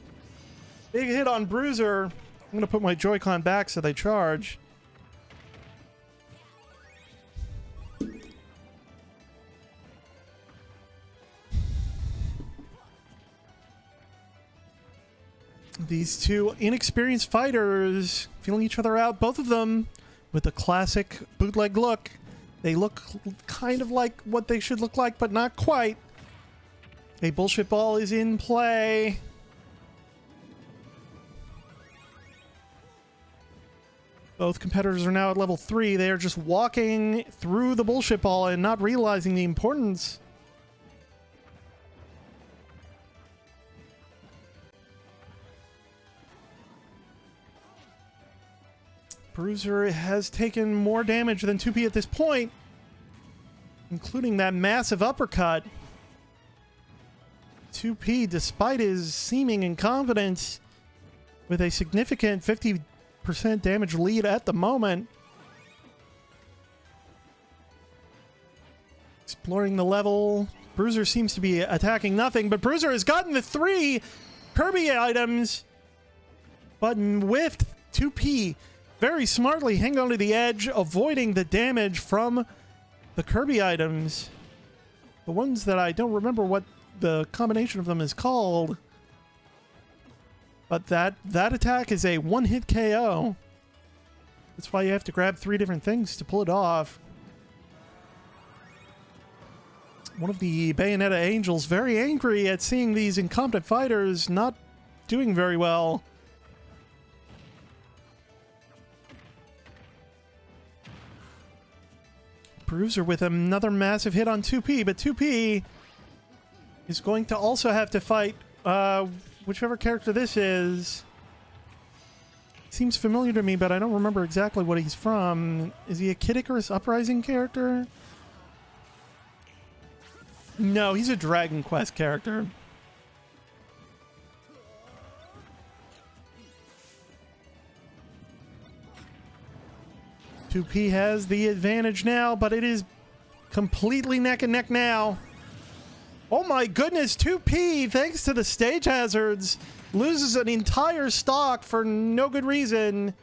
Big hit on Bruiser. I'm gonna put my Joy-Con back so they charge. These two inexperienced fighters feeling each other out, both of them with a classic bootleg look. They look kind of like what they should look like, but not quite. A bullshit ball is in play. Both competitors are now at level 3. They are just walking through the bullshit ball and not realizing the importance. Bruiser has taken more damage than 2P at this point. including that massive uppercut. 2P, despite his seeming incompetence, with a significant 50% damage lead at the moment. Exploring the level. Bruiser seems to be attacking nothing, but Bruiser has gotten the 3 Kirby items, but whiffed. 2P very smartly hang on to the edge, avoiding the damage from the Kirby items. The ones that I don't remember what the combination of them is called. But that attack is a one-hit KO. That's why you have to grab 3 different things to pull it off. One of the Bayonetta Angels very angry at seeing these incompetent fighters not doing very well. Bruiser with another massive hit on 2P, but 2P is going to also have to fight whichever character this is. Seems familiar to me, but I don't remember exactly what he's from. Is he a Kid Icarus Uprising character? No, he's a Dragon Quest character. P has the advantage now, but it is completely neck and neck now. Oh my goodness, 2P, thanks to the stage hazards, loses an entire stock for no good reason.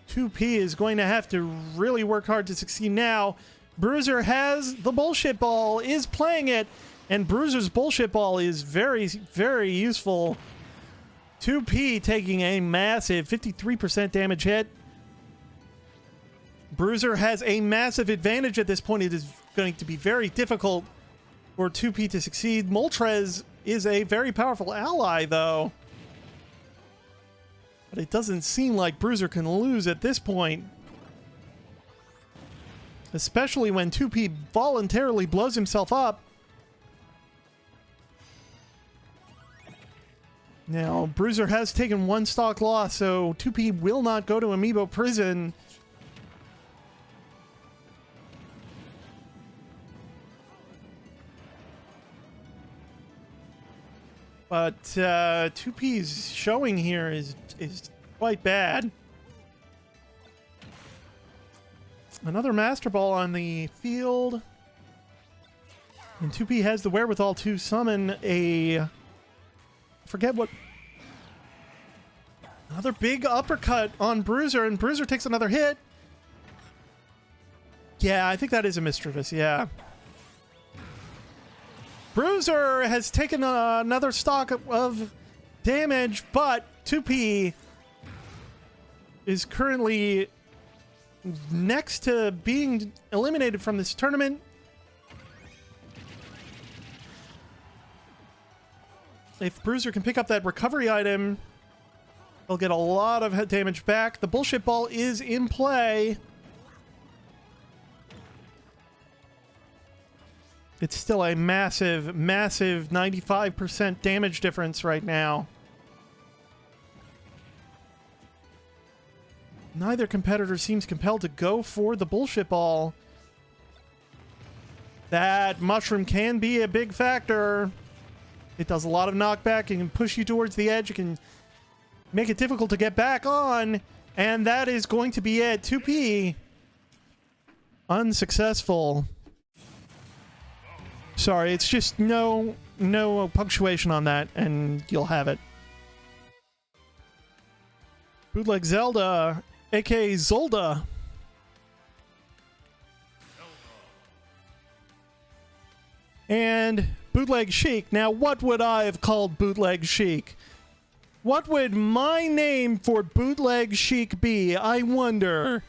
2P is going to have to really work hard to succeed now. Bruiser has the bullshit ball, is playing it, and Bruiser's bullshit ball is very, very useful. 2P taking a massive 53% damage hit. Bruiser has a massive advantage at this point. It is going to be very difficult for 2P to succeed. Moltres is a very powerful ally, though. But it doesn't seem like Bruiser can lose at this point. Especially when 2P voluntarily blows himself up. Now, Bruiser has taken 1 stock loss, so 2P will not go to Amiibo prison. But 2P's showing here is quite bad. Another Master Ball on the field. And 2P has the wherewithal to summon a... I forget what... Another big uppercut on Bruiser, and Bruiser takes another hit. Yeah, I think that is a Mischievous, yeah. Bruiser has taken another stock of damage, but 2P is currently next to being eliminated from this tournament. If Bruiser can pick up that recovery item, he'll get a lot of head damage back. The bullshit ball is in play. It's still a massive, massive 95% damage difference right now. Neither competitor seems compelled to go for the bullshit ball. That mushroom can be a big factor. It does a lot of knockback. It can push you towards the edge. It can make it difficult to get back on. And that is going to be it. 2P. Unsuccessful. Sorry, it's just no punctuation on that, and you'll have it. Bootleg Zelda, aka Zolda. And Bootleg Chic. Now, what would I have called Bootleg Chic? What would my name for Bootleg Chic be? I wonder.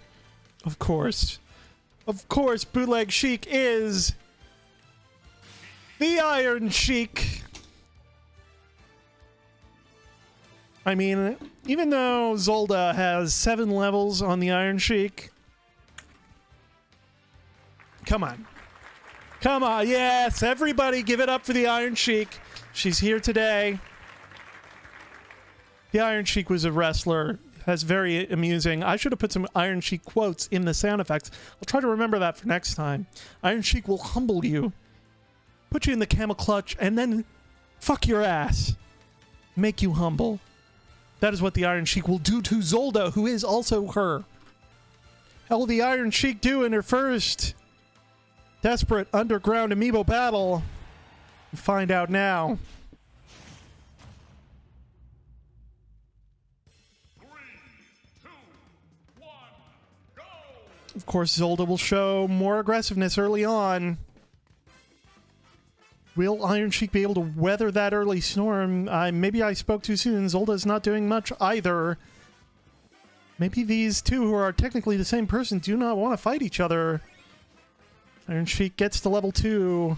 Of course, Bootleg Chic is... the Iron Sheik. I mean, even though Zolda has 7 levels on the Iron Sheik. Come on. Come on, yes, everybody give it up for the Iron Sheik. She's here today. The Iron Sheik was a wrestler, That's very amusing. I should have put some Iron Sheik quotes in the sound effects. I'll try to remember that for next time. Iron Sheik will humble you, put you in the camel clutch, and then fuck your ass. Make you humble. That is what the Iron Sheik will do to Zolda, who is also her. How will the Iron Sheik do in her first desperate underground amiibo battle? Find out now. 3, 2, 1, go! Of course, Zolda will show more aggressiveness early on. Will Iron Sheik be able to weather that early storm? Maybe I spoke too soon. Zolda's not doing much either. Maybe these two, who are technically the same person, do not want to fight each other. Iron Sheik gets to level 2.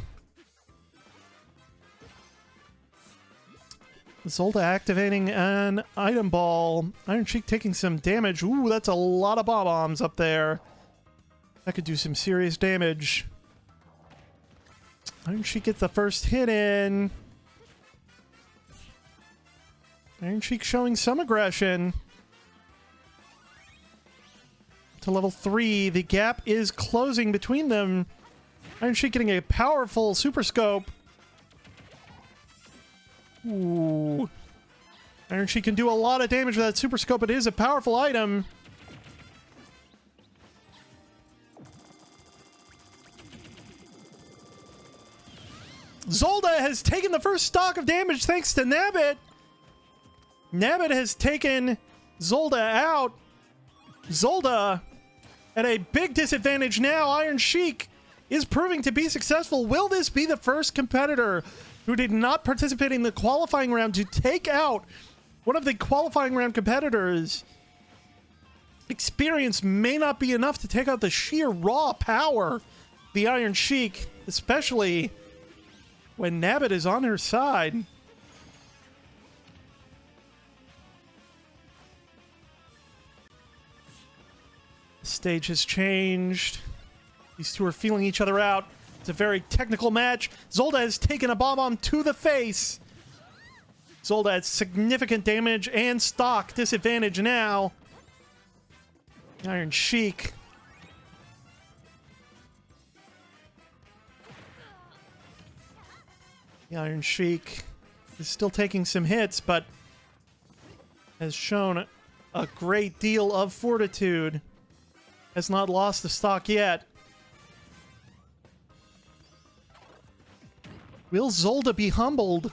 Zolda activating an item ball. Iron Sheik taking some damage. Ooh, that's a lot of bombs up there. That could do some serious damage. Iron Sheik gets the first hit in. Iron Sheik showing some aggression. To level 3, the gap is closing between them. Iron Sheik getting a powerful super scope. Ooh. Iron Sheik can do a lot of damage with that super scope. It is a powerful item. Zolda has taken the first stock of damage thanks to Nabbit. Nabbit has taken Zolda out. Zolda at a big disadvantage now. Iron Sheik is proving to be successful. Will this be the first competitor who did not participate in the qualifying round to take out one of the qualifying round competitors? Experience may not be enough to take out the sheer raw power of the Iron Sheik, especially when Nabbit is on her side. The stage has changed. These two are feeling each other out. It's a very technical match. Zolda has taken a bomb to the face. Zolda has significant damage and stock disadvantage now. Iron Sheik. The Iron Sheik is still taking some hits, but has shown a great deal of fortitude. Has not lost the stock yet. Will Zolda be humbled?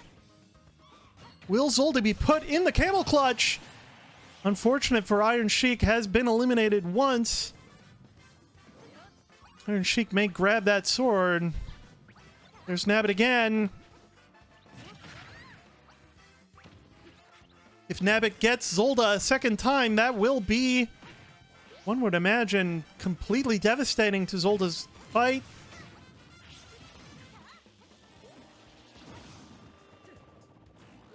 Will Zolda be put in the camel clutch? Unfortunate for Iron Sheik, has been eliminated once. Iron Sheik may grab that sword. There's Nabbit again. If Nabbit gets Zolda a second time, that will be, one would imagine, completely devastating to Zolda's fight.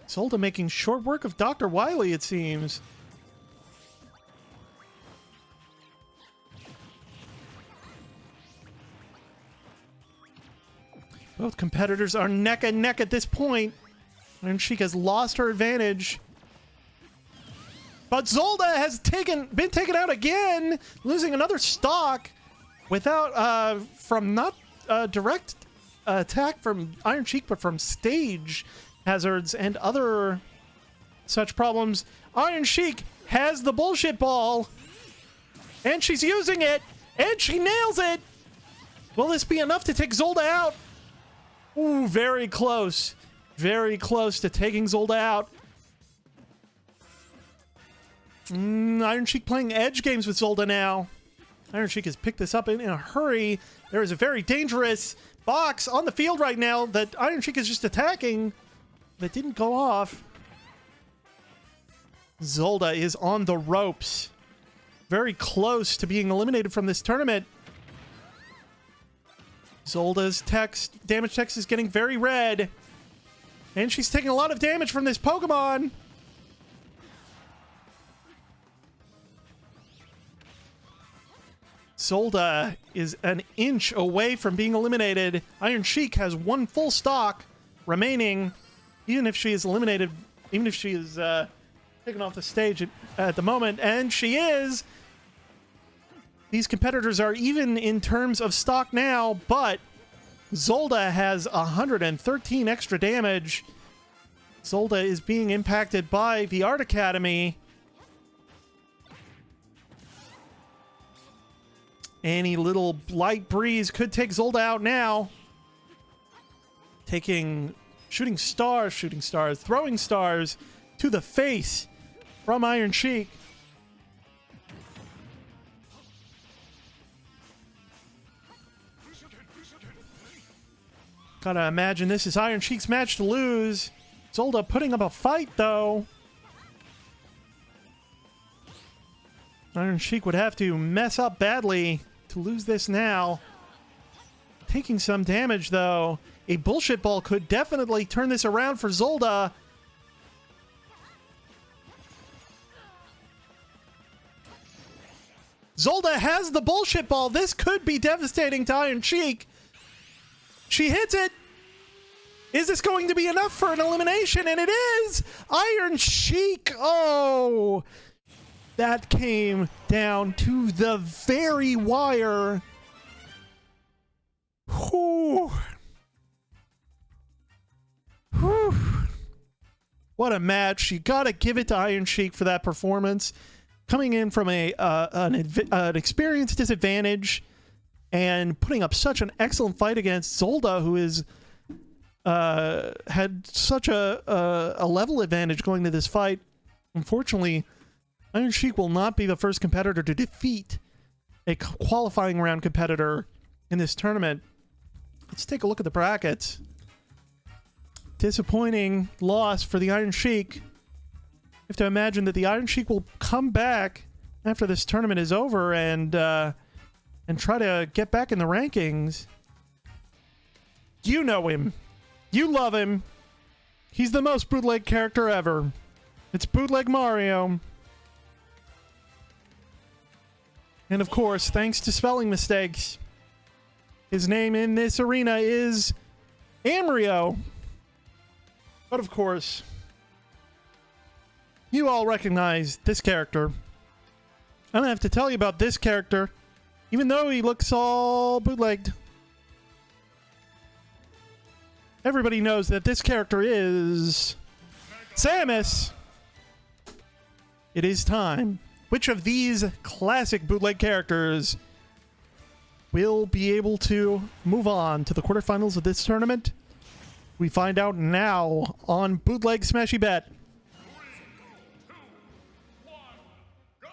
Zolda making short work of Dr. Wily, it seems. Both competitors are neck and neck at this point. Iron Sheik has lost her advantage. But Zolda has been taken out again, losing another stock without from not direct attack from Iron Sheik, but from stage hazards and other such problems. Iron Sheik has the bullshit ball, and she's using it, and she nails it. Will this be enough to take Zolda out? Ooh, very close. Very close to taking Zolda out. Iron Sheik playing edge games with Zolda now. Iron Sheik has picked this up in a hurry. There is a very dangerous box on the field right now that Iron Sheik is just attacking. That didn't go off. Zolda is on the ropes. Very close to being eliminated from this tournament. Zolda's damage text is getting very red. And she's taking a lot of damage from this Pokemon. Zolda is an inch away from being eliminated. Iron Sheik has one full stock remaining. Even if she is eliminated, even if she is taken off the stage at the moment, and she is. These competitors are even in terms of stock now, but Zolda has 113 extra damage. Zolda is being impacted by the Art Academy. Any little light breeze could take Zolda out now. Taking shooting stars, throwing stars to the face from Iron Sheik. Gotta imagine this is Iron Sheik's match to lose. Zolda putting up a fight, though. Iron Sheik would have to mess up badly to lose this now. Taking some damage, though. A bullshit ball could definitely turn this around for Zolda. Zolda has the bullshit ball. This could be devastating to Iron Sheik. She hits it. Is this going to be enough for an elimination? And it is! Iron Sheik! Oh! That came down to the very wire. Whew. Whew. What a match. You gotta give it to Iron Sheik for that performance. Coming in from an experience disadvantage and putting up such an excellent fight against Zolda, who is had such a level advantage going to this fight. Unfortunately, Iron Sheik will not be the first competitor to defeat a qualifying round competitor in this tournament. Let's take a look at the brackets. Disappointing loss for the Iron Sheik. You have to imagine that the Iron Sheik will come back after this tournament is over and try to get back in the rankings. You know him. You love him. He's the most bootleg character ever. It's Bootleg Mario. And of course, thanks to spelling mistakes, his name in this arena is Amrio. But of course, you all recognize this character. I don't have to tell you about this character, even though he looks all bootlegged. Everybody knows that this character is Samus. It is time. Which of these classic bootleg characters will be able to move on to the quarterfinals of this tournament? We find out now on Bootleg Smashy Bet. 3, 2, 1, go!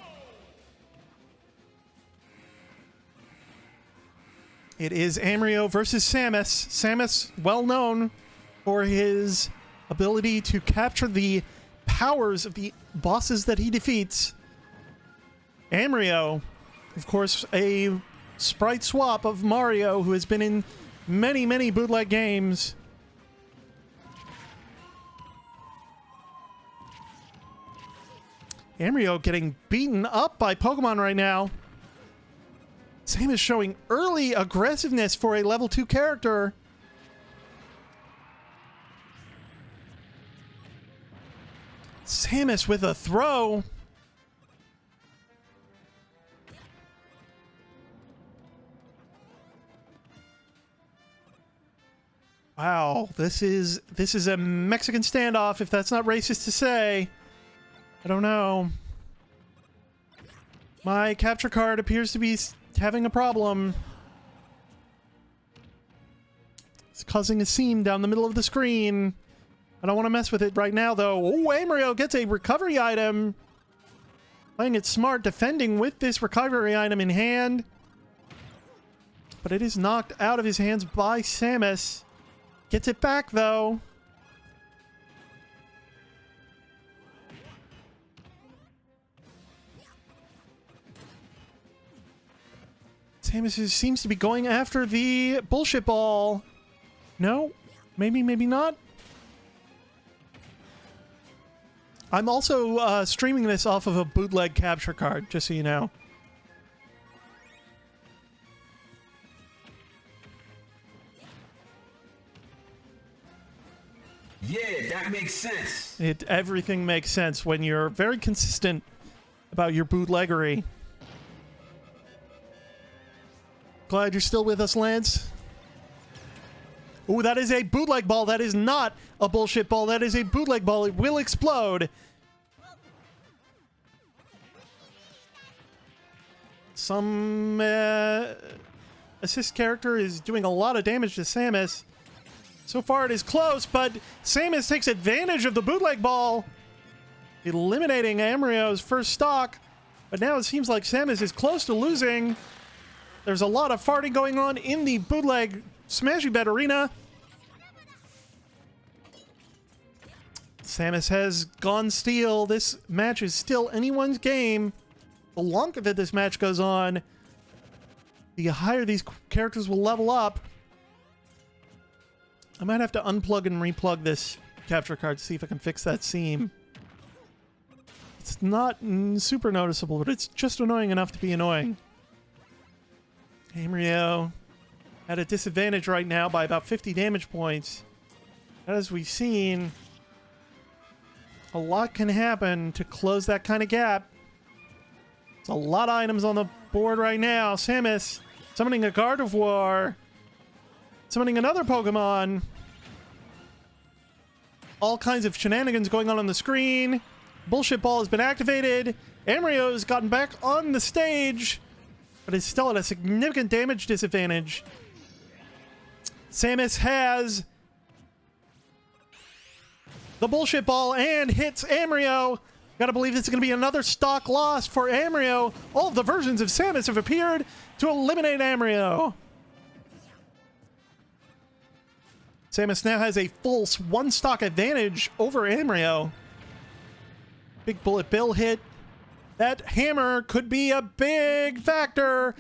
It is Amrio versus Samus. Samus, well known for his ability to capture the powers of the bosses that he defeats. Amrio, of course, a sprite swap of Mario, who has been in many, many bootleg games. Amrio getting beaten up by Pokemon right now. Samus showing early aggressiveness for a level 2 character. Samus with a throw. Wow, this is a Mexican standoff, if that's not racist to say. I don't know. My capture card appears to be having a problem. It's causing a seam down the middle of the screen. I don't want to mess with it right now, though. Oh, Amrio gets a recovery item. Playing it smart, defending with this recovery item in hand. But it is knocked out of his hands by Samus. Gets it back, though. Samus seems to be going after the bullshit ball. No? Maybe, maybe not. I'm also streaming this off of a bootleg capture card, just so you know. Yeah, that makes sense. Everything makes sense when you're very consistent about your bootleggery. Glad you're still with us, Lance. Ooh, that is a bootleg ball. That is not a bullshit ball. That is a bootleg ball. It will explode. Some assist character is doing a lot of damage to Samus. So far it is close, but Samus takes advantage of the bootleg ball, eliminating Amrio's first stock. But now it seems like Samus is close to losing. There's a lot of farting going on in the bootleg Smashy Bet arena. Samus has gone steel. This match is still anyone's game. The longer that this match goes on, the higher these characters will level up. I might have to unplug and replug this capture card to see if I can fix that seam. It's not super noticeable, but it's just annoying enough to be annoying. Amrio at a disadvantage right now by about 50 damage points. As we've seen, a lot can happen to close that kind of gap. It's a lot of items on the board right now. Samus summoning a Gardevoir. Summoning another Pokemon. All kinds of shenanigans going on the screen. Bullshit Ball has been activated. Amrio has gotten back on the stage, but is still at a significant damage disadvantage. Samus has the Bullshit Ball and hits Amrio. Gotta believe this is gonna be another stock loss for Amrio. All of the versions of Samus have appeared to eliminate Amrio. Samus now has a full one stock advantage over Amrio. Big Bullet Bill hit. That hammer could be a big factor.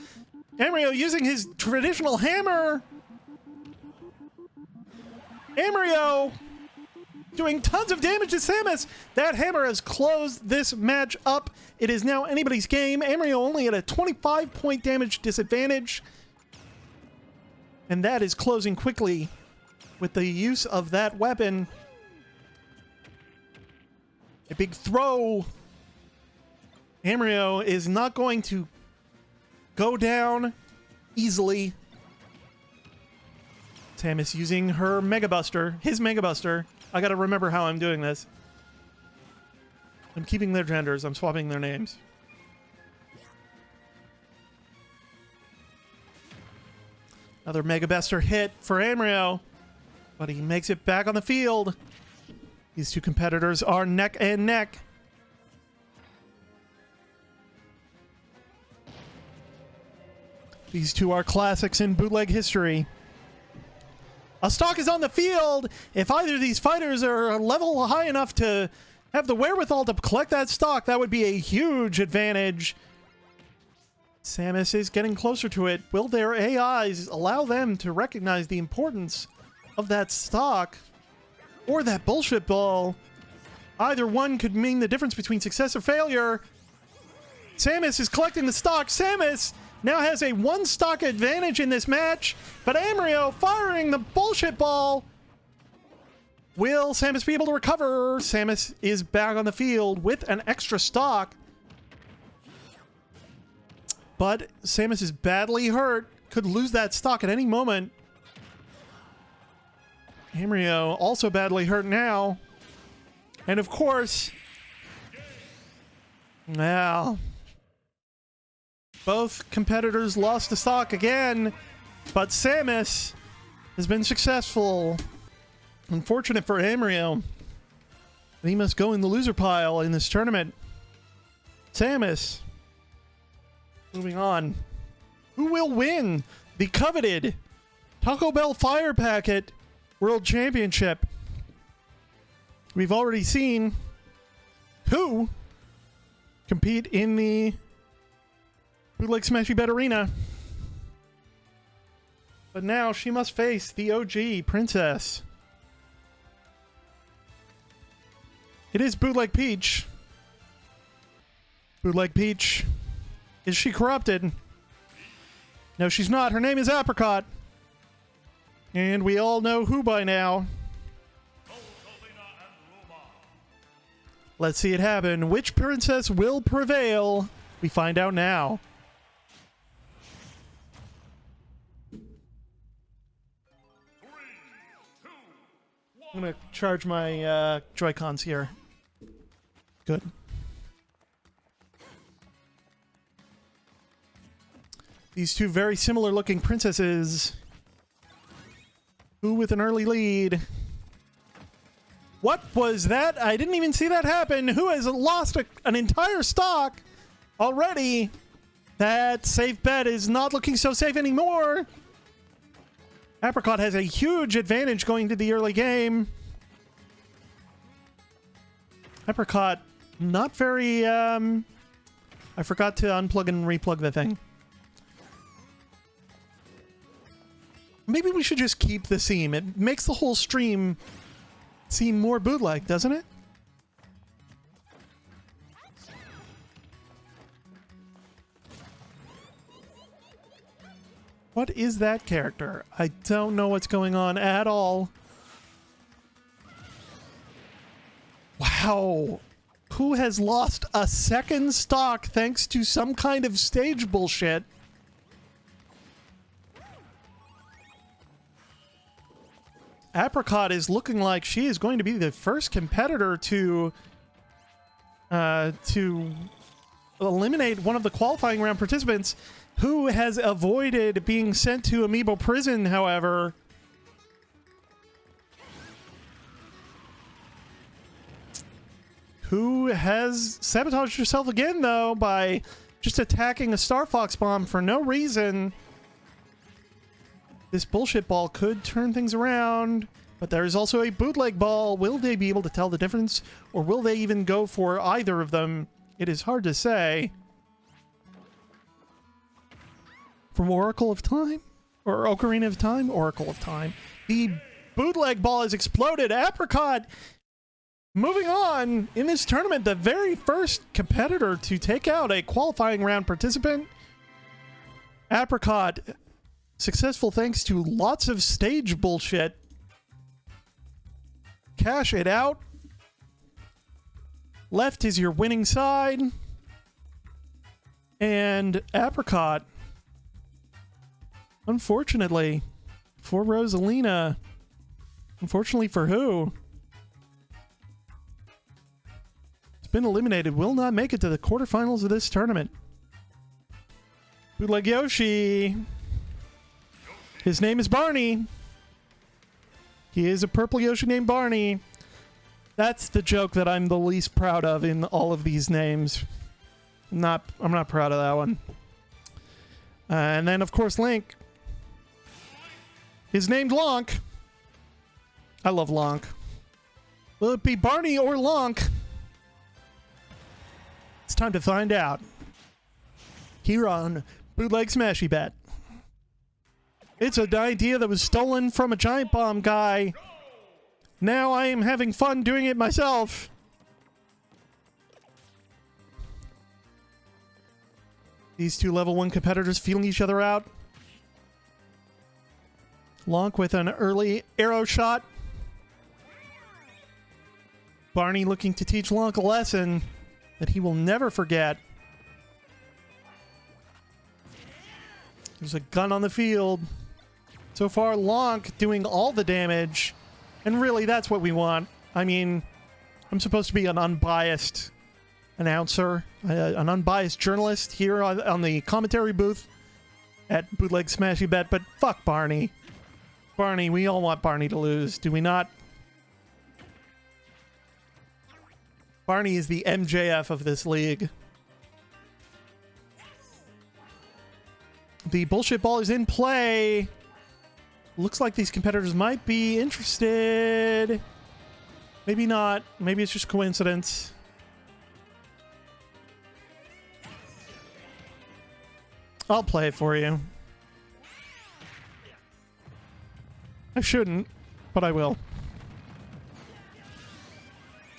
Amrio using his traditional hammer. Amrio doing tons of damage to Samus. That hammer has closed this match up. It is now anybody's game. Amrio only at a 25-point damage disadvantage. And that is closing quickly with the use of that weapon. A big throw. Amrio is not going to go down easily. Samus using her Mega Buster, his Mega Buster. I gotta remember how I'm doing this. I'm keeping their genders. I'm swapping their names. Another Mega Buster hit for Amrio, but he makes it back on the field. These two competitors are neck and neck. These two are classics in bootleg history. A stock is on the field. If either of these fighters are a level high enough to have the wherewithal to collect that stock, that would be a huge advantage. Samus is getting closer to it. Will their AIs allow them to recognize the importance of that stock or that bullshit ball? Either one could mean the difference between success or failure. Samus is collecting the stock. Samus now has a one stock advantage in this match, but Amrio firing the bullshit ball. Will Samus be able to recover? Samus is back on the field with an extra stock, but Samus is badly hurt. Could lose that stock at any moment. Amrio also badly hurt now. And of course, well, both competitors lost the stock again, but Samus has been successful. Unfortunate for Amrio. He must go in the loser pile in this tournament. Samus. Moving on. Who will win the coveted Taco Bell Fire Packet World Championship? We've already seen who compete in the Bootleg Smashy Bet Arena. But now she must face the OG Princess. It is Bootleg Peach. Bootleg Peach. Is she corrupted? No, she's not. Her name is Apricot. And we all know who by now. Let's see it happen. Which princess will prevail? We find out now. I'm gonna charge my Joy-Cons here. Good. These two very similar looking princesses. Who with an early lead? What was that? I didn't even see that happen. Who has lost an entire stock already? That safe bet is not looking so safe anymore. Apricot has a huge advantage going to the early game. Apricot, not very, I forgot to unplug and replug the thing. Maybe we should just keep the seam. It makes the whole stream seem more bootleg, doesn't it? What is that character? I don't know what's going on at all. Wow. Who has lost a second stock thanks to some kind of stage bullshit? Apricot is looking like she is going to be the first competitor to eliminate one of the qualifying round participants who has avoided being sent to Amiibo prison, however. Who has sabotaged herself again, though, by just attacking a Star Fox bomb for no reason. This bullshit ball could turn things around, but there is also a bootleg ball. Will they be able to tell the difference, or will they even go for either of them? It is hard to say. From Oracle of Time? Or Ocarina of Time? Oracle of Time. The bootleg ball has exploded. Apricot moving on in this tournament. The very first competitor to take out a qualifying round participant. Apricot successful thanks to lots of stage bullshit. Cash it out. Left is your winning side. And Apricot, unfortunately, for Rosalina, unfortunately for who? It's been eliminated, will not make it to the quarterfinals of this tournament. Bootleg Yoshi. His name is Barney. He is a purple Yoshi named Barney. That's the joke that I'm the least proud of in all of these names. I'm not proud of that one. And then, of course, Link. He's named Lonk. I love Lonk. Will it be Barney or Lonk? It's time to find out. Here on Bootleg Smashy Bet. It's an idea that was stolen from a giant bomb guy. Now I am having fun doing it myself. These two level 1 competitors feeling each other out. Lonk with an early arrow shot. Barney looking to teach Lonk a lesson that he will never forget. There's a gun on the field. So far, Lonk doing all the damage. And really, that's what we want. I mean, I'm supposed to be an unbiased announcer, an unbiased journalist here on the commentary booth at Bootleg Smashy Bet, but fuck Barney. Barney, we all want Barney to lose, do we not? Barney is the MJF of this league. The bullshit ball is in play. Looks like these competitors might be interested. Maybe not. Maybe it's just coincidence. I'll play it for you. I shouldn't, but I will.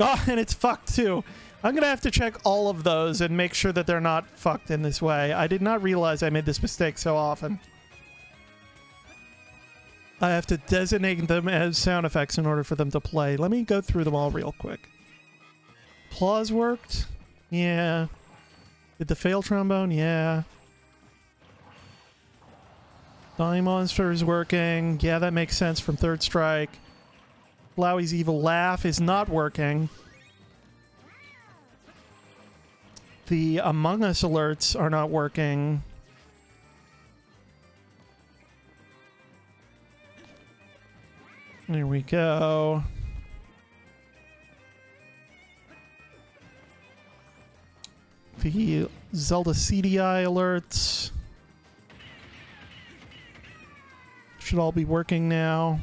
Oh, and it's fucked too. I'm gonna have to check all of those and make sure that they're not fucked in this way. I did not realize I made this mistake so often. I have to designate them as sound effects in order for them to play. Let me go through them all real quick. Claws worked? Yeah. Did the fail trombone? Yeah. Die Monster is working. Yeah, that makes sense from Third Strike. Flowey's Evil Laugh is not working. The Among Us alerts are not working. There we go. The Zelda CDI alerts should all be working now.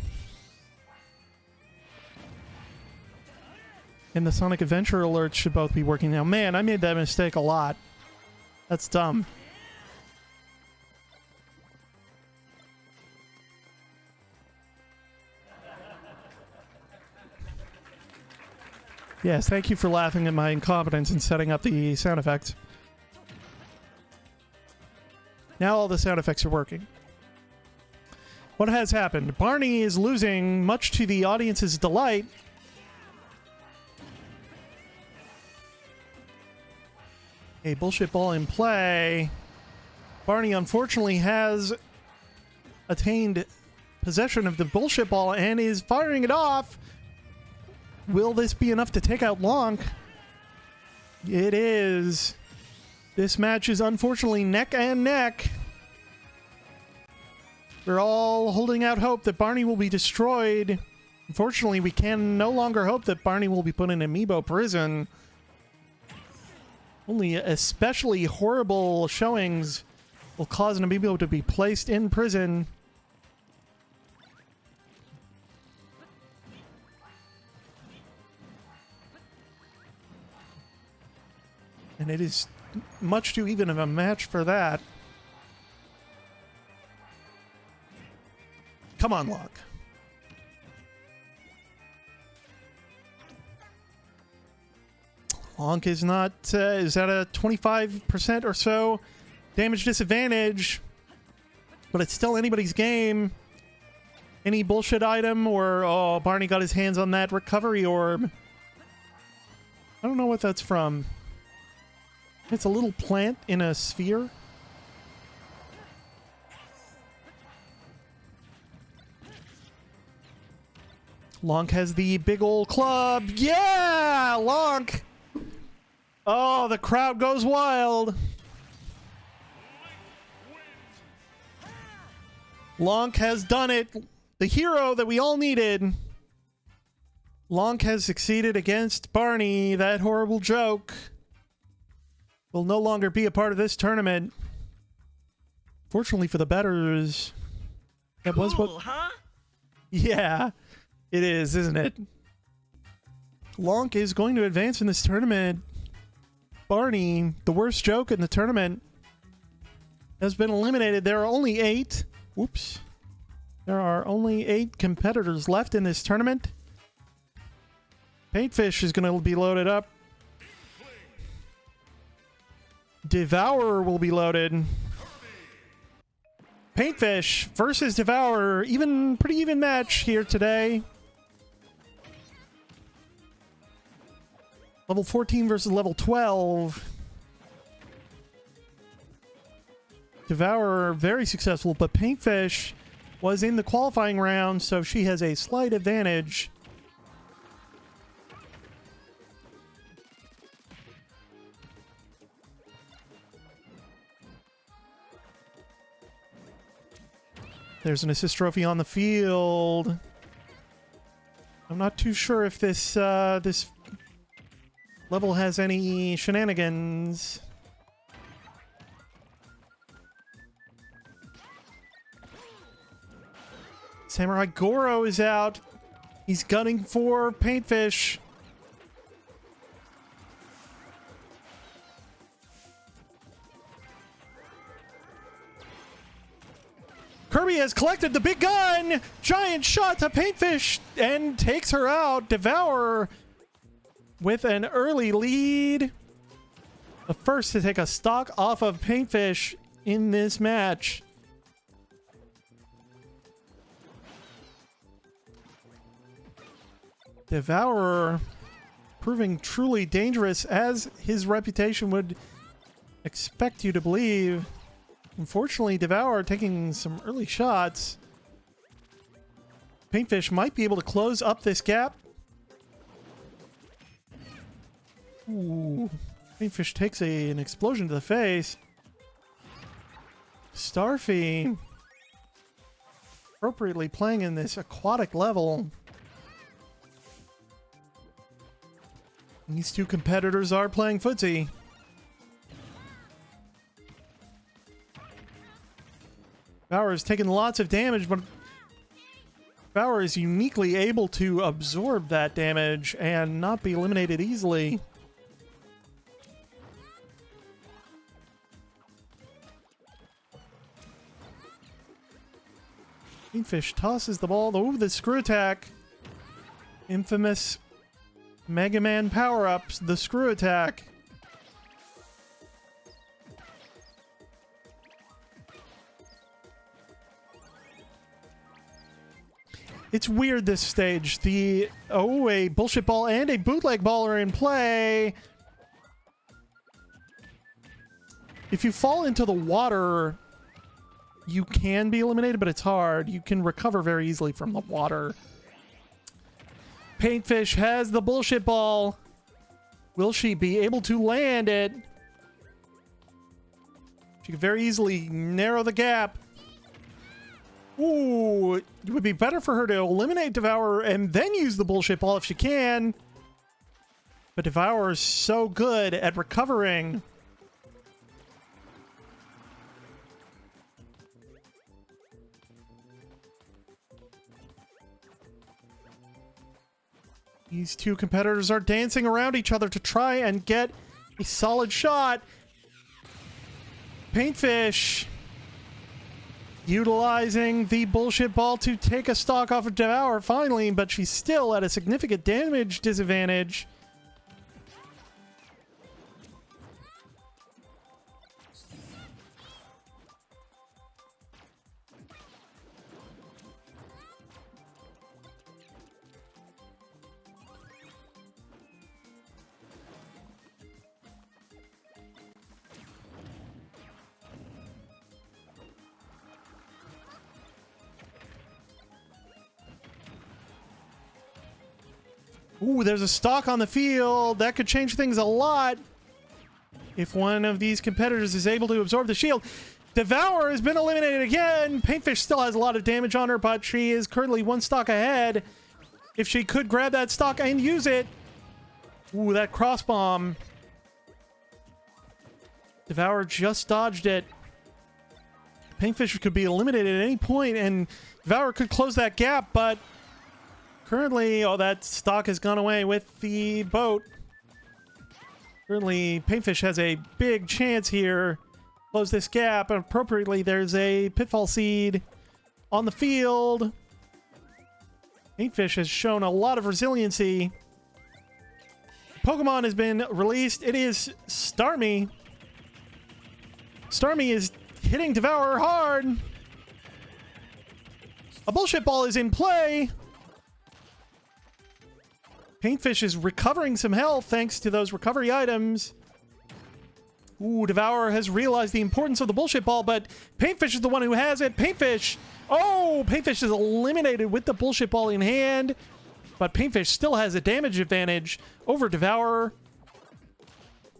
And the Sonic Adventure alerts should both be working now. Man, I made that mistake a lot. That's dumb. Yes, thank you for laughing at my incompetence in setting up the sound effects. Now all the sound effects are working. What has happened? Barney is losing, much to the audience's delight. A bullshit ball in play. Barney unfortunately has attained possession of the bullshit ball and is firing it off. Will this be enough to take out Lonk? It is. This match is unfortunately neck and neck. We're all holding out hope that Barney will be destroyed. Unfortunately, we can no longer hope that Barney will be put in Amiibo prison. Only especially horrible showings will cause an Amiibo to be placed in prison. And it is much too even of a match for that. Come on, Lonk. Lonk is not, is at a 25% or so damage disadvantage, but it's still anybody's game. Any bullshit item, or, oh, Barney got his hands on that recovery orb. I don't know what that's from. It's a little plant in a sphere. Lonk has the big old club. Yeah! Lonk! Oh, the crowd goes wild. Lonk has done it. The hero that we all needed. Lonk has succeeded against Barney. That horrible joke will no longer be a part of this tournament. Fortunately for the betters, that was what... huh? Yeah, it is, isn't it? Lonk is going to advance in this tournament. Barney, the worst joke in the tournament, has been eliminated. There are only 8. Whoops. There are only 8 competitors left in this tournament. Paintfish is going to be loaded up. Devourer will be loaded. Paintfish versus Devourer. Pretty even match here today. Level 14 versus level 12. Devourer, very successful, but Paintfish was in the qualifying round, so she has a slight advantage. There's an assist trophy on the field. I'm not too sure if this this level has any shenanigans. Samurai Goro is out. He's gunning for Paintfish. Kirby has collected the big gun! Giant shot to Paintfish and takes her out. Devourer with an early lead. The first to take a stock off of Paintfish in this match. Devourer proving truly dangerous, as his reputation would expect you to believe. Unfortunately, Devour taking some early shots. Paintfish might be able to close up this gap. Ooh. Paintfish takes an explosion to the face. Starfy appropriately playing in this aquatic level. These two competitors are playing footsie. Bauer has taken lots of damage, but Bauer is uniquely able to absorb that damage and not be eliminated easily. Kingfish tosses the ball. Oh, the screw attack. Infamous Mega Man power-ups, the screw attack. It's weird this stage. A bullshit ball and a bootleg ball are in play. If you fall into the water, you can be eliminated, but it's hard. You can recover very easily from the water. Paintfish has the bullshit ball. Will she be able to land it? She could very easily narrow the gap. Ooh, it would be better for her to eliminate Devourer and then use the bullshit ball if she can. But Devourer is so good at recovering. These two competitors are dancing around each other to try and get a solid shot. Paintfish utilizing the bullshit ball to take a stock off of Devour finally, but she's still at a significant damage disadvantage. Ooh, there's a stock on the field. That could change things a lot if one of these competitors is able to absorb the shield. Devour has been eliminated again. Paintfish still has a lot of damage on her, but she is currently one stock ahead. If she could grab that stock and use it. Ooh, that cross bomb. Devour just dodged it. Paintfish could be eliminated at any point, and Devour could close that gap, but currently, that stock has gone away with the boat. Currently, Paintfish has a big chance here. Close this gap. And appropriately, there's a pitfall seed on the field. Paintfish has shown a lot of resiliency. Pokemon has been released. It is Starmie. Starmie is hitting Devourer hard. A bullshit ball is in play. Paintfish is recovering some health thanks to those recovery items. Ooh, Devourer has realized the importance of the bullshit ball, but Paintfish is the one who has it. Paintfish! Oh, Paintfish is eliminated with the bullshit ball in hand, but Paintfish still has a damage advantage over Devourer.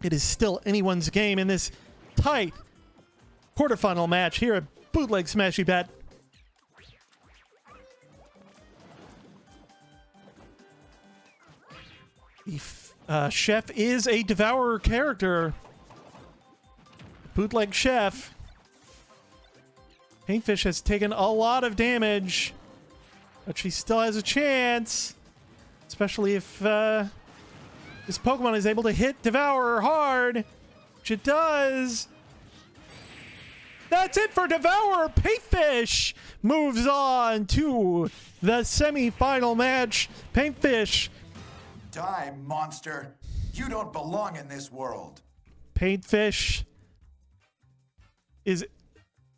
It is still anyone's game in this tight quarterfinal match here at Bootleg Smashy Bet. The chef is a Devourer character. Bootleg chef. Paintfish has taken a lot of damage, but she still has a chance. Especially if this Pokemon is able to hit Devourer hard, which it does. That's it for Devourer. Paintfish moves on to the semi-final match. Paintfish. Die, monster. You don't belong in this world. Paintfish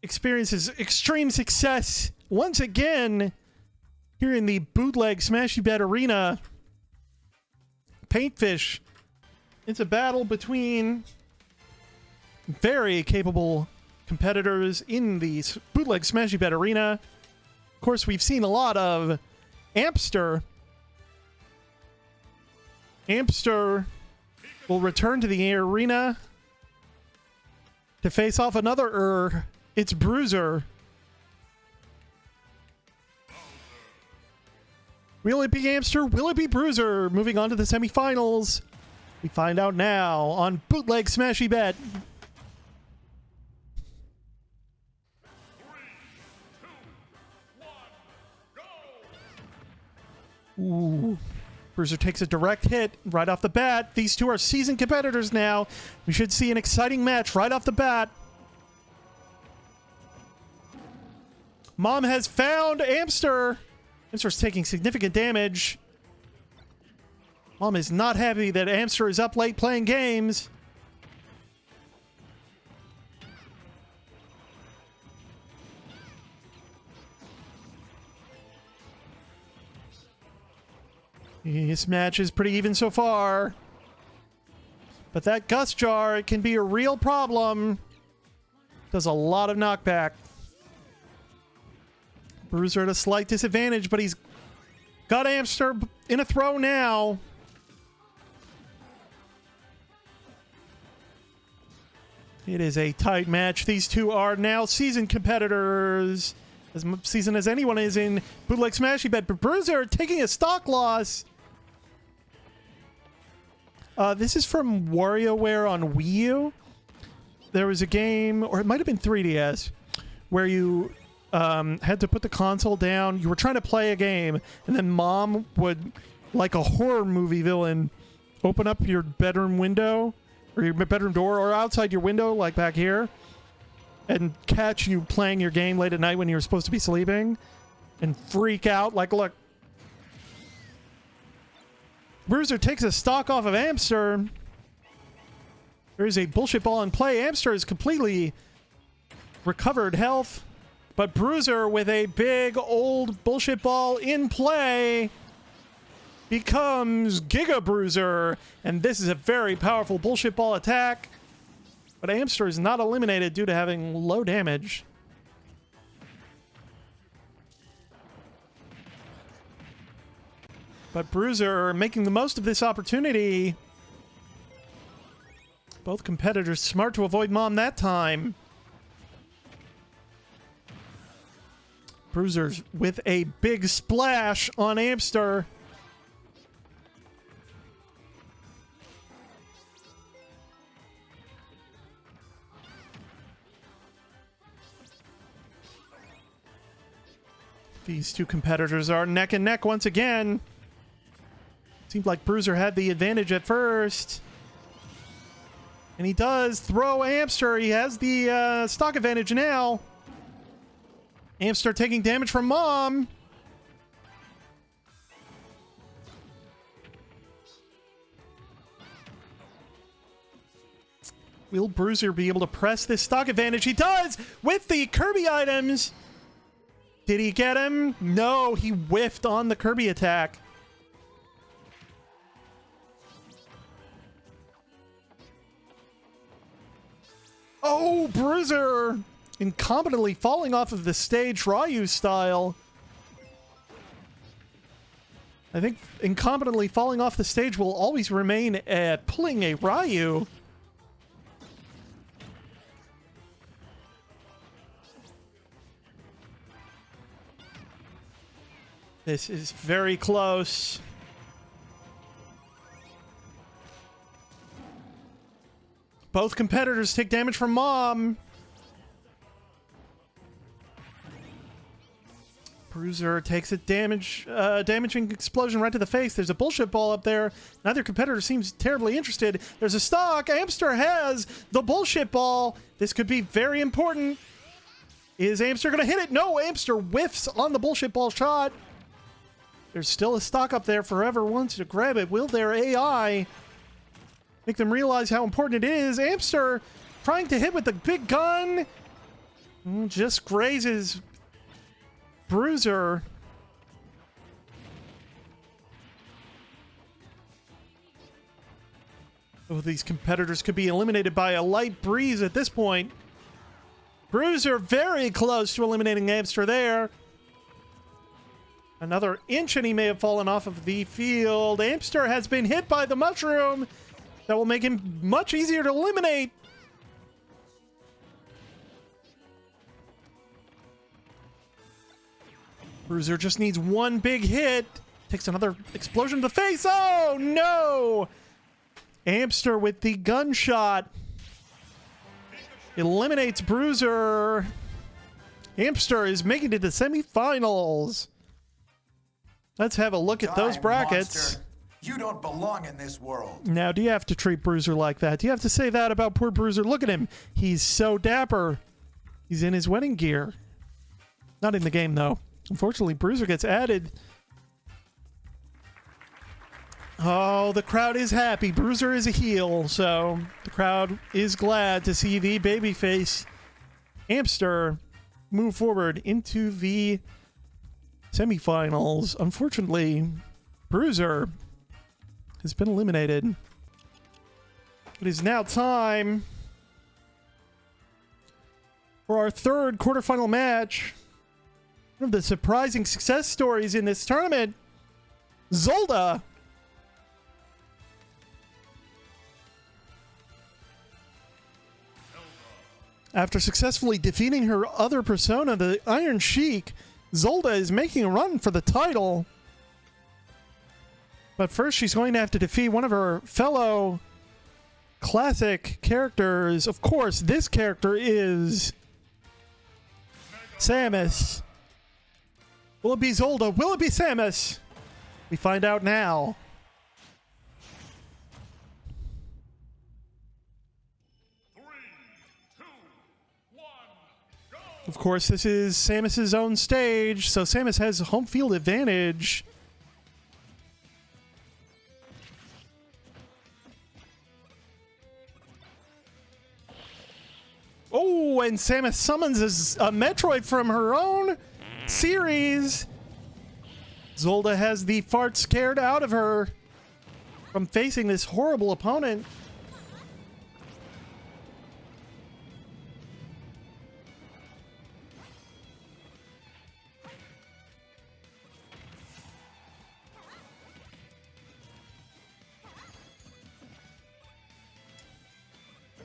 experiences extreme success once again here in the Bootleg Smashy Bet Arena. Paintfish. It's a battle between very capable competitors in the bootleg Smashy Bet arena. Of course, we've seen a lot of Ampster. Ampster will return to the arena to face off another It's Bruiser. Will it be Ampster? Will it be Bruiser? Moving on to the semifinals. We find out now on Bootleg Smashy Bet. 3, 2, 1, go! Ooh. Bruiser takes a direct hit right off the bat. These two are seasoned competitors now. We should see an exciting match right off the bat. Mom has found Ampster. Ampster's taking significant damage. Mom is not happy that Ampster is up late playing games. This match is pretty even so far. But that Gust Jar, it can be a real problem. Does a lot of knockback. Bruiser at a slight disadvantage, but he's got Ampster in a throw now. It is a tight match. These two are now seasoned competitors. As seasoned as anyone is in Bootleg Smashy Bet. But Bruiser taking a stock loss. This is from WarioWare on Wii U. There was a game, or it might have been 3DS, where you had to put the console down. You were trying to play a game, and then Mom would, like a horror movie villain, open up your bedroom window, or your bedroom door, or outside your window, like back here, and catch you playing your game late at night when you're supposed to be sleeping, and freak out, like, look. Bruiser takes a stock off of Ampster. There is a bullshit ball in play. Ampster is completely recovered health, but Bruiser with a big old bullshit ball in play becomes Giga Bruiser, and this is a very powerful bullshit ball attack. But Ampster is not eliminated due to having low damage. But Bruiser making the most of this opportunity. Both competitors smart to avoid Mom that time. Bruiser's with a big splash on Ampster. These two competitors are neck and neck once again. Seemed like Bruiser had the advantage at first. And he does throw Ampster. He has the stock advantage now. Ampster taking damage from Mom. Will Bruiser be able to press this stock advantage? He does with the Kirby items. Did he get him? No, he whiffed on the Kirby attack. Oh, Bruiser incompetently falling off of the stage Ryu style. I think incompetently falling off the stage will always remain at pulling a Ryu. This is very close. Both competitors take damage from Mom. Bruiser takes a damaging explosion right to the face. There's a bullshit ball up there. Neither competitor seems terribly interested. There's a stock. Ampster has the bullshit ball. This could be very important. Is Ampster going to hit it? No, Ampster whiffs on the bullshit ball shot. There's still a stock up there. Forever wants to grab it. Will their AI make them realize how important it is? Ampster trying to hit with the big gun. Just grazes Bruiser. Both of these competitors could be eliminated by a light breeze at this point. Bruiser very close to eliminating Amster there. Another inch and he may have fallen off of the field. Amster has been hit by the mushroom. That will make him much easier to eliminate. Bruiser just needs one big hit. Takes another explosion to the face. Oh, no! Amster with the gunshot. Eliminates Bruiser. Amster is making it to the semifinals. Let's have a look at those brackets. Monster. You don't belong in this world. Now, do you have to treat Bruiser like that? Do you have to say that about poor Bruiser? Look at him. He's so dapper. He's in his wedding gear. Not in the game, though. Unfortunately, Bruiser gets added. Oh, the crowd is happy. Bruiser is a heel, so the crowd is glad to see the babyface Amster move forward into the semifinals. Unfortunately, Bruiser has been eliminated. It is now time for our third quarterfinal match. One of the surprising success stories in this tournament, Zolda. After successfully defeating her other persona, the Iron Sheik, Zolda is making a run for the title. But first, she's going to have to defeat one of her fellow classic characters. Of course, this character is Samus. Will it be Zolda? Will it be Samus? We find out now. Of course, this is Samus's own stage, so Samus has home field advantage. Oh, and Samus summons a Metroid from her own series. Zolda has the fart scared out of her from facing this horrible opponent.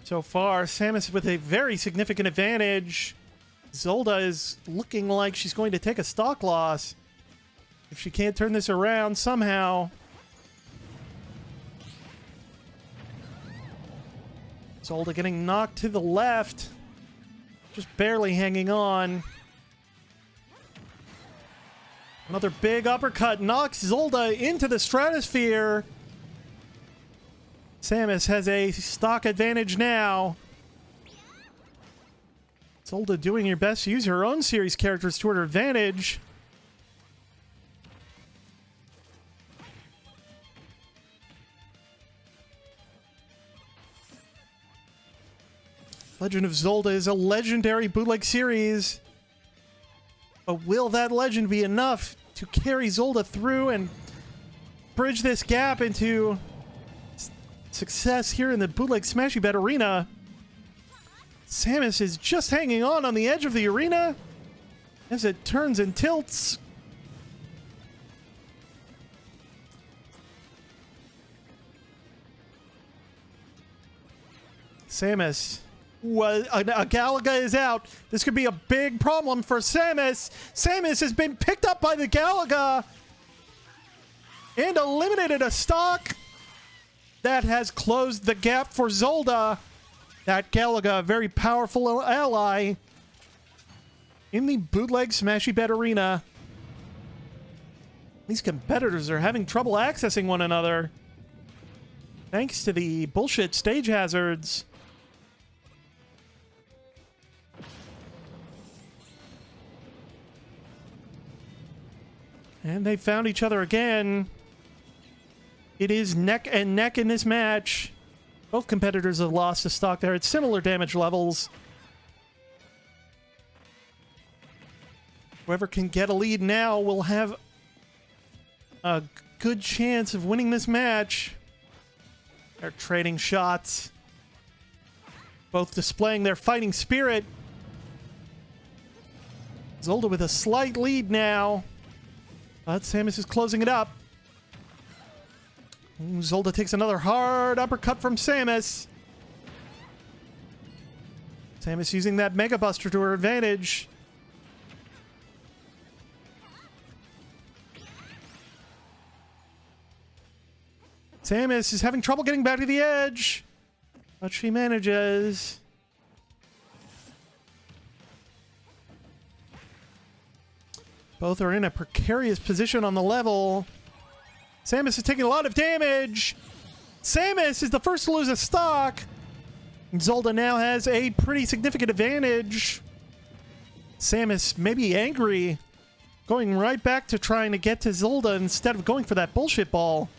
So far, Samus with a very significant advantage. Zolda is looking like she's going to take a stock loss if she can't turn this around somehow. Zolda getting knocked to the left. Just barely hanging on. Another big uppercut knocks Zolda into the stratosphere. Samus has a stock advantage now. Zolda doing her best to use her own series characters to her advantage. Legend of Zolda is a legendary bootleg series. But will that legend be enough to carry Zolda through and bridge this gap into success here in the bootleg Smashy Bet arena? Samus is just hanging on the edge of the arena as it turns and tilts. Samus, a Galaga is out. This could be a big problem for Samus. Samus has been picked up by the Galaga and eliminated a stock. That has closed the gap for Zolda. That Galaga, a very powerful ally in the bootleg Smashy Bet arena. These competitors are having trouble accessing one another thanks to the bullshit stage hazards. And they found each other again. It is neck and neck in this match. Both competitors have lost a stock there at similar damage levels. Whoever can get a lead now will have a good chance of winning this match. They're trading shots. Both displaying their fighting spirit. Zolda with a slight lead now. But Samus is closing it up. Zolda takes another hard uppercut from Samus. Samus using that Mega Buster to her advantage. Samus is having trouble getting back to the edge, but she manages. Both are in a precarious position on the level. Samus is taking a lot of damage. Samus is the first to lose a stock. Zolda now has a pretty significant advantage. Samus may be angry, going right back to trying to get to Zolda instead of going for that bullshit ball.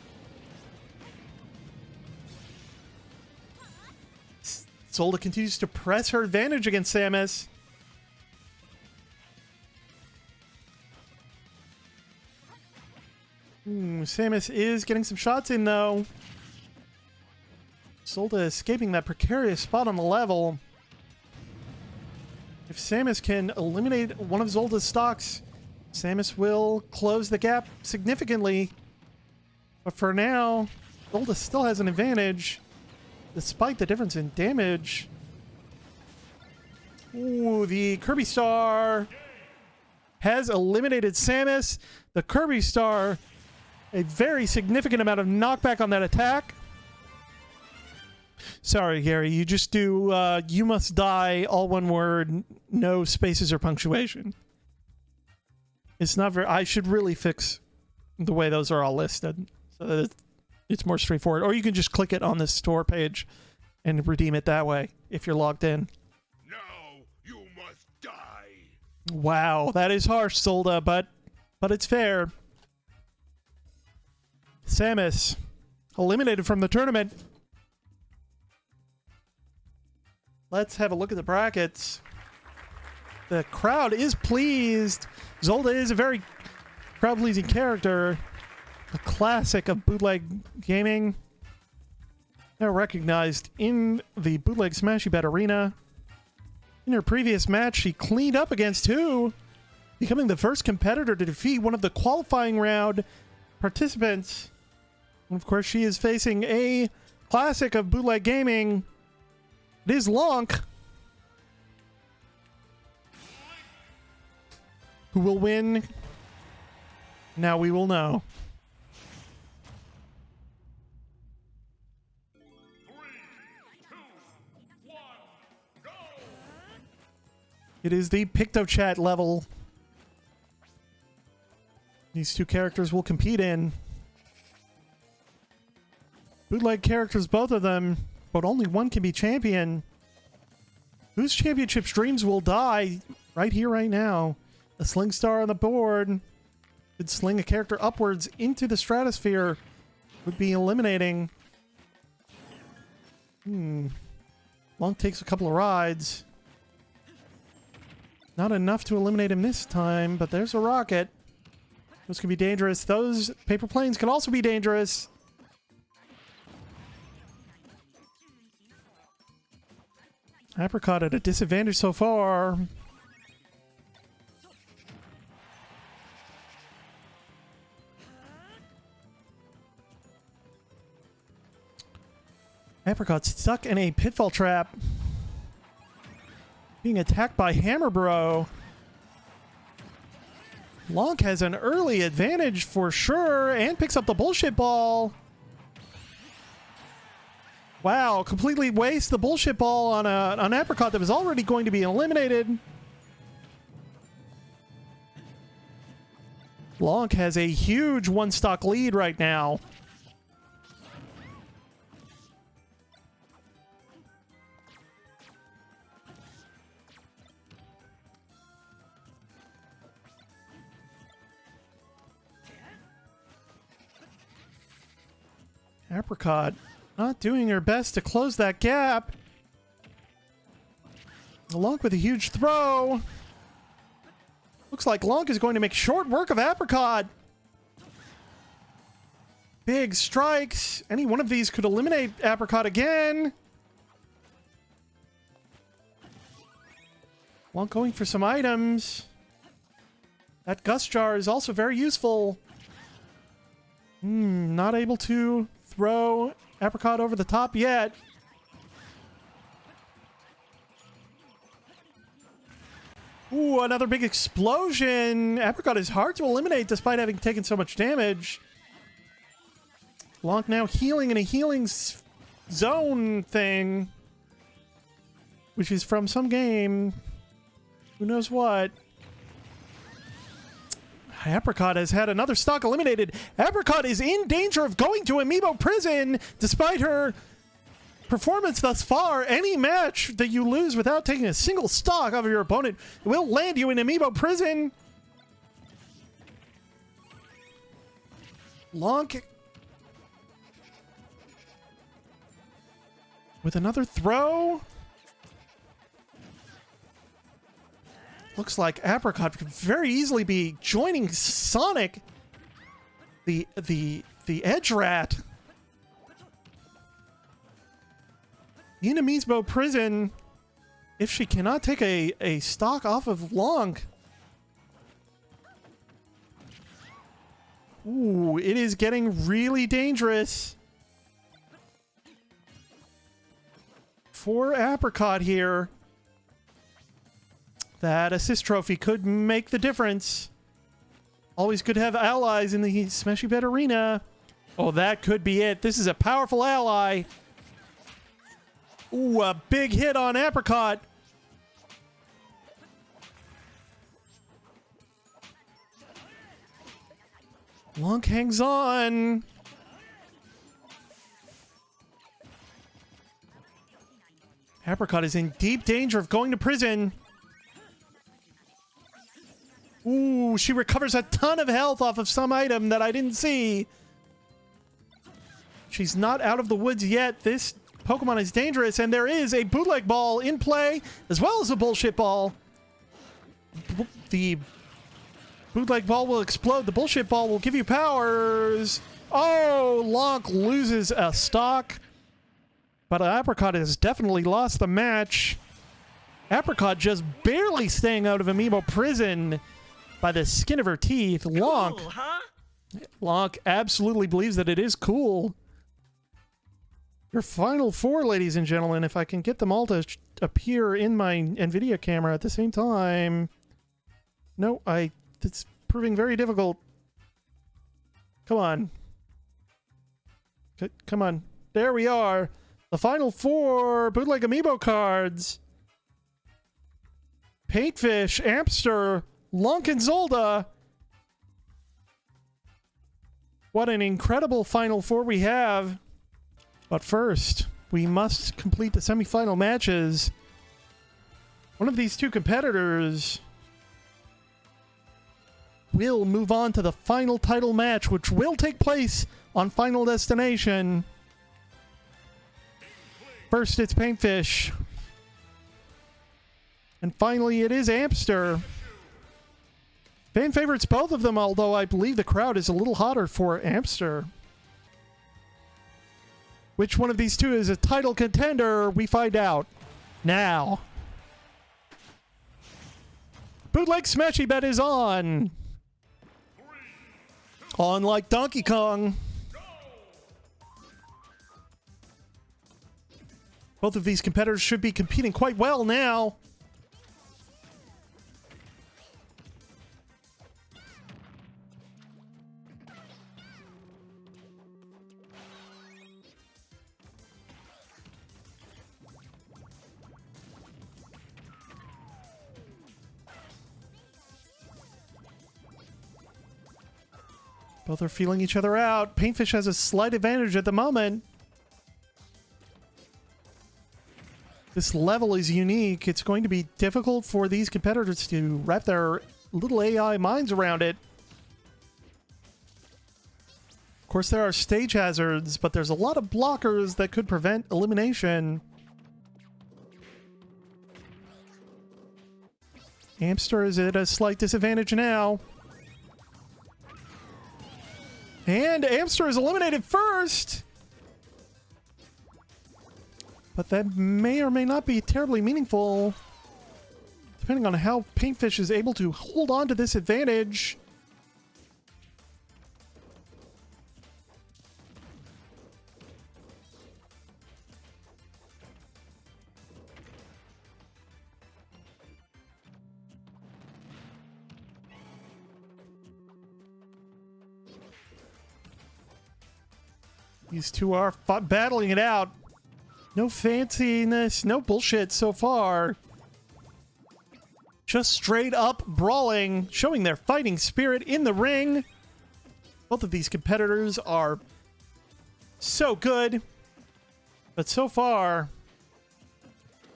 Zolda continues to press her advantage against Samus. Samus is getting some shots in, though. Zolda escaping that precarious spot on the level. If Samus can eliminate one of Zolda's stocks, Samus will close the gap significantly. But for now, Zolda still has an advantage, despite the difference in damage. Ooh, the Kirby Star has eliminated Samus. The Kirby Star, a very significant amount of knockback on that attack. Sorry, Gary, you just do you must die, all one word, no spaces or punctuation. It's not very... I should really fix the way those are all listed so that it's more straightforward. Or you can just click it on the store page and redeem it that way if you're logged in. Now you must die. Wow, that is harsh, Zolda, but it's fair. Samus eliminated from the tournament. Let's have a look at the brackets. The crowd is pleased. Zolda is a very crowd-pleasing character. A classic of bootleg gaming. Now recognized in the bootleg Smashy Bet arena. In her previous match, she cleaned up against who? Becoming the first competitor to defeat one of the qualifying round participants. And of course, she is facing a classic of bootleg gaming. It is Lonk. Who will win? Now we will know. 3, 2, 1, go! It is the PictoChat level. These two characters will compete in. Bootleg characters, both of them, but only one can be champion. Whose championship dreams will die right here, right now? A sling star on the board could sling a character upwards into the stratosphere. Would be eliminating. Long takes a couple of rides. Not enough to eliminate him this time, but there's a rocket. Those can be dangerous. Those paper planes can also be dangerous. Apricot at a disadvantage so far. Apricot stuck in a pitfall trap. Being attacked by Hammer Bro. Lonk has an early advantage for sure and picks up the bullshit ball. Wow, completely waste the bullshit ball on an Apricot that was already going to be eliminated. Lonk has a huge one-stock lead right now. Apricot not doing her best to close that gap. Lonk with a huge throw. Looks like Lonk is going to make short work of Apricot. Big strikes. Any one of these could eliminate Apricot again. Well, going for some items. That Gust Jar is also very useful. Not able to throw Apricot over the top yet. Ooh, another big explosion. Apricot is hard to eliminate despite having taken so much damage. Lonk now healing in a healing zone thing, which is from some game. Who knows what? Apricot has had another stock eliminated. Apricot is in danger of going to Amiibo prison despite her performance thus far. Any match that you lose without taking a single stock of your opponent will land you in Amiibo prison. Lonk with another throw. Looks like Apricot could very easily be joining Sonic, the Edge Rat, in Amiibo prison if she cannot take a stock off of Lonk. Ooh, it is getting really dangerous for Apricot here. That assist trophy could make the difference. Always good to have allies in the Smashy Bet arena. Oh, that could be it. This is a powerful ally. Ooh, a big hit on Apricot. Lonk hangs on. Apricot is in deep danger of going to prison. Ooh, she recovers a ton of health off of some item that I didn't see. She's not out of the woods yet. This Pokemon is dangerous, and there is a bootleg ball in play, as well as a bullshit ball. The bootleg ball will explode. The bullshit ball will give you powers. Oh, Lonk loses a stock. But Apricot has definitely lost the match. Apricot just barely staying out of Amiibo prison by the skin of her teeth. Lonk. Cool, huh? Lonk absolutely believes that it is cool. Your final four, ladies and gentlemen, if I can get them all to appear in my NVIDIA camera at the same time. No, it's proving very difficult. Come on. Come on. There we are. The final four Bootleg Amiibo cards. Paintfish, Amster, Lonk, and Zolda. What an incredible final four we have. But first, we must complete the semifinal matches. One of these two competitors will move on to the final title match, which will take place on Final Destination. First, it's Paintfish. And finally, it is Amster. Fan favorites, both of them, although I believe the crowd is a little hotter for Amster. Which one of these two is a title contender? We find out now. Bootleg Smashy Bet is on. On like Donkey Kong. Both of these competitors should be competing quite well now. Both are feeling each other out. Paintfish has a slight advantage at the moment. This level is unique. It's going to be difficult for these competitors to wrap their little AI minds around it. Of course, there are stage hazards, but there's a lot of blockers that could prevent elimination. Amster is at a slight disadvantage now. And Amster is eliminated first. But that may or may not be terribly meaningful, depending on how Paintfish is able to hold on to this advantage. These two are battling it out. No fanciness, no bullshit so far. Just straight up brawling, showing their fighting spirit in the ring. Both of these competitors are so good. But so far,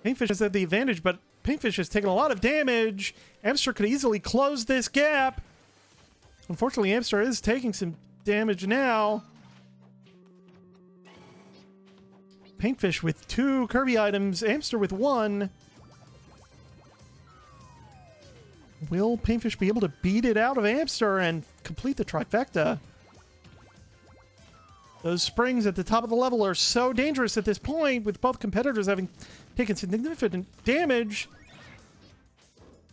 Paintfish has had the advantage, but Paintfish has taken a lot of damage. Amster could easily close this gap. Unfortunately, Amster is taking some damage now. Paintfish with 2 Kirby items, Amster with 1. Will Paintfish be able to beat it out of Amster and complete the trifecta? Those springs at the top of the level are so dangerous at this point, with both competitors having taken significant damage.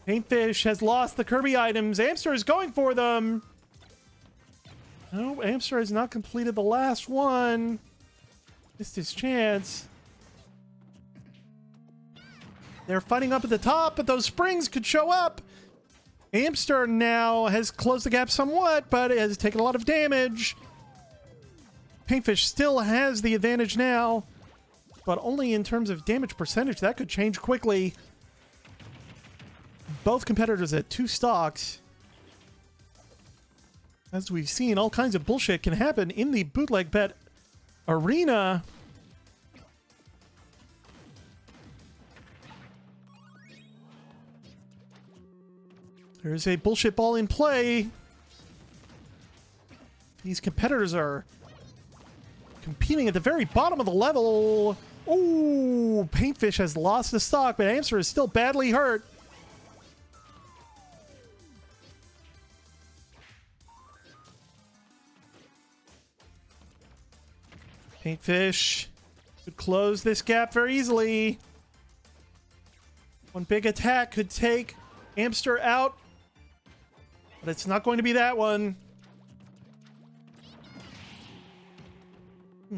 Paintfish has lost the Kirby items. Amster is going for them. No, Amster has not completed the last one. Missed his chance. They're fighting up at the top, but those springs could show up. Amster now has closed the gap somewhat, but it has taken a lot of damage. Paintfish still has the advantage now, but only in terms of damage percentage. That could change quickly. Both competitors at 2 stocks. As we've seen, all kinds of bullshit can happen in the bootleg bet arena. There's a bullshit ball in play. These competitors are competing at the very bottom of the level. Ooh, Paintfish has lost the stock, but Amster is still badly hurt. Paintfish could close this gap very easily. One big attack could take Amster out, but it's not going to be that one.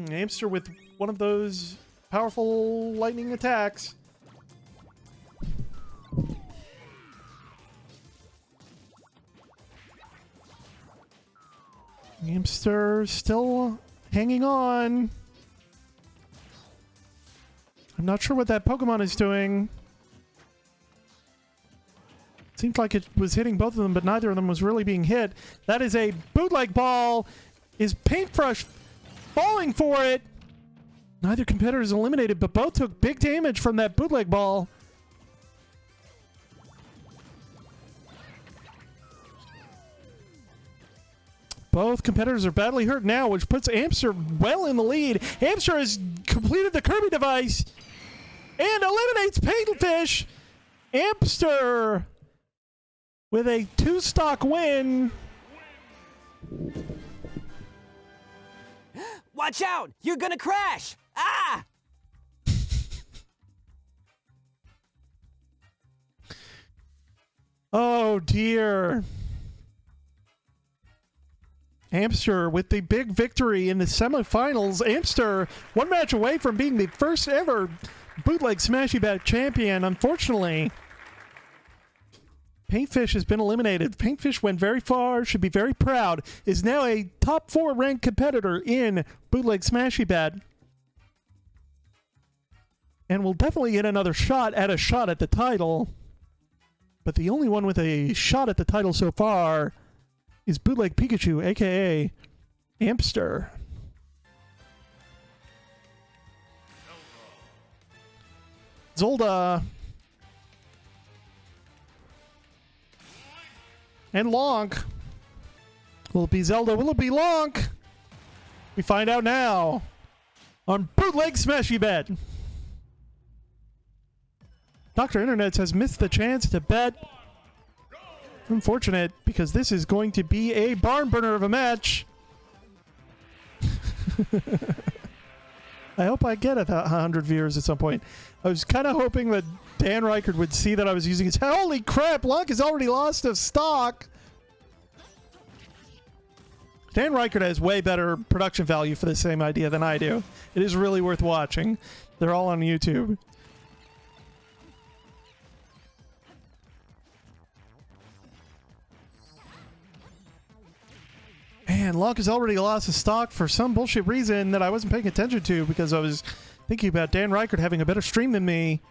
Amster with one of those powerful lightning attacks. Amster still hanging on. I'm not sure what that Pokemon is doing. Seemed like it was hitting both of them, but neither of them was really being hit. That is a bootleg ball. Is Paintfish falling for it? Neither competitor is eliminated, but both took big damage from that bootleg ball. Both competitors are badly hurt now, which puts Amster well in the lead. Amster has completed the Kirby device and eliminates Paintfish. Amster with a 2-stock win. Watch out! You're gonna crash! Ah! Oh dear. Amster with the big victory in the semifinals. Amster one match away from being the first ever bootleg Smashy Bet champion. Unfortunately, Paintfish has been eliminated. Paintfish went very far, should be very proud, is now a top 4 ranked competitor in bootleg Smashy Bet, and will definitely get another shot at the title. But the only one with a shot at the title so far is Bootleg Pikachu, aka Amster. Zolda. And Lonk. Will it be Zelda? Will it be Lonk? We find out now on Bootleg Smashy Bet. Dr. Internet has missed the chance to bet. Unfortunate, because this is going to be a barn burner of a match. I hope I get 100 viewers at some point. I was kind of hoping that Dan Ryckert would see that I was using his... Holy crap, Lunk has already lost a stock! Dan Ryckert has way better production value for the same idea than I do. It is really worth watching. They're all on YouTube. Man, Lunk has already lost a stock for some bullshit reason that I wasn't paying attention to because I was thinking about Dan Ryckert having a better stream than me.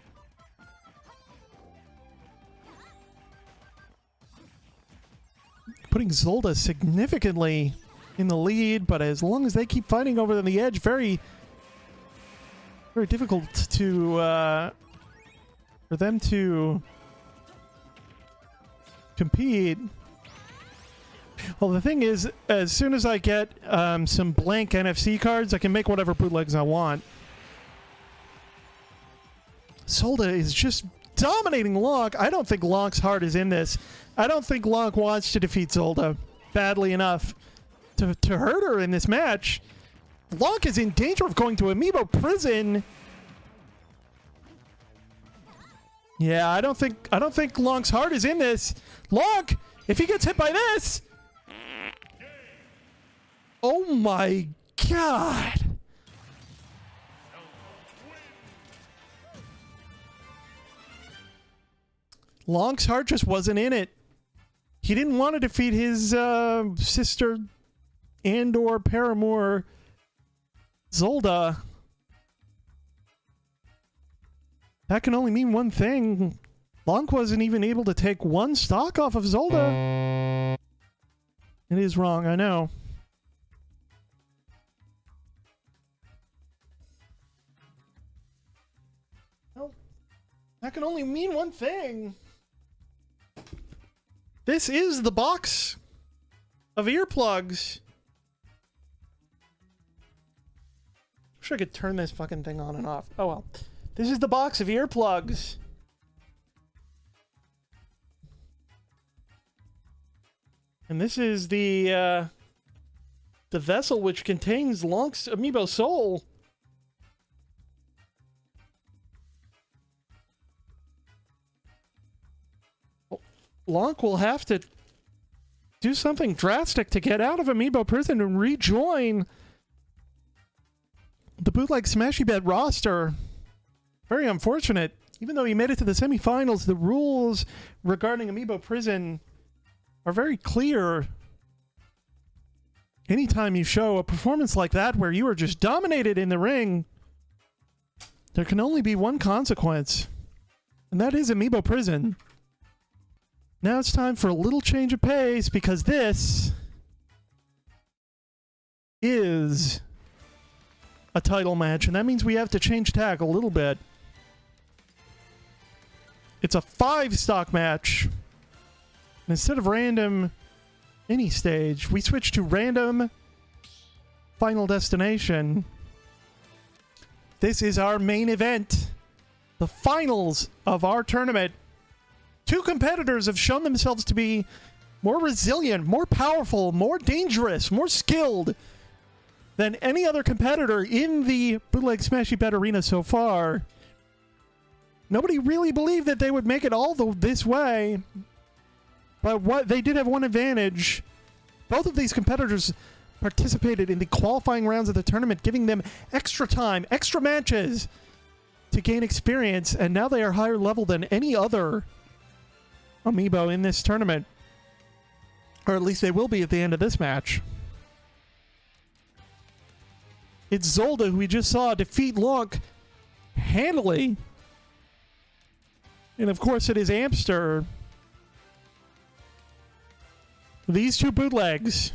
Putting Zolda significantly in the lead, but as long as they keep fighting over on the edge, very difficult to for them to compete. Well, the thing is, as soon as I get some blank NFC cards, I can make whatever bootlegs I want. Zolda is just dominating Lonk. I don't think Lonk's heart is in this. I don't think Lonk wants to defeat Zolda badly enough to hurt her in this match. Lonk is in danger of going to Amiibo prison. Yeah, I don't think Lonk's heart is in this. Lonk, if he gets hit by this... Oh my god! Lonk's heart just wasn't in it. He didn't want to defeat his sister and/or paramour, Zolda. That can only mean one thing. Lonk wasn't even able to take one stock off of Zolda. It is wrong, I know. Well, that can only mean one thing. This is the box of earplugs. Wish I could turn this fucking thing on and off. Oh well. This is the box of earplugs. And this is the vessel which contains Lonk's Amiibo soul. Lonk will have to do something drastic to get out of Amiibo prison and rejoin the Bootleg Smashy Bet roster. Very unfortunate. Even though he made it to the semifinals, the rules regarding Amiibo prison are very clear. Anytime you show a performance like that where you are just dominated in the ring, there can only be one consequence, and that is Amiibo prison. Now it's time for a little change of pace because this is a title match, and that means we have to change tack a little bit. It's a 5-stock match. And instead of random any stage, we switch to random Final Destination. This is our main event. The finals of our tournament. 2 competitors have shown themselves to be more resilient, more powerful, more dangerous, more skilled than any other competitor in the Bootleg Smashy Bet arena so far. Nobody really believed that they would make it all this way. But they did have one advantage. Both of these competitors participated in the qualifying rounds of the tournament, giving them extra time, extra matches to gain experience, and now they are higher level than any other Amiibo in this tournament. Or at least they will be at the end of this match. It's Zolda, who we just saw defeat Lonk handily. And of course it is Amster. These two bootlegs.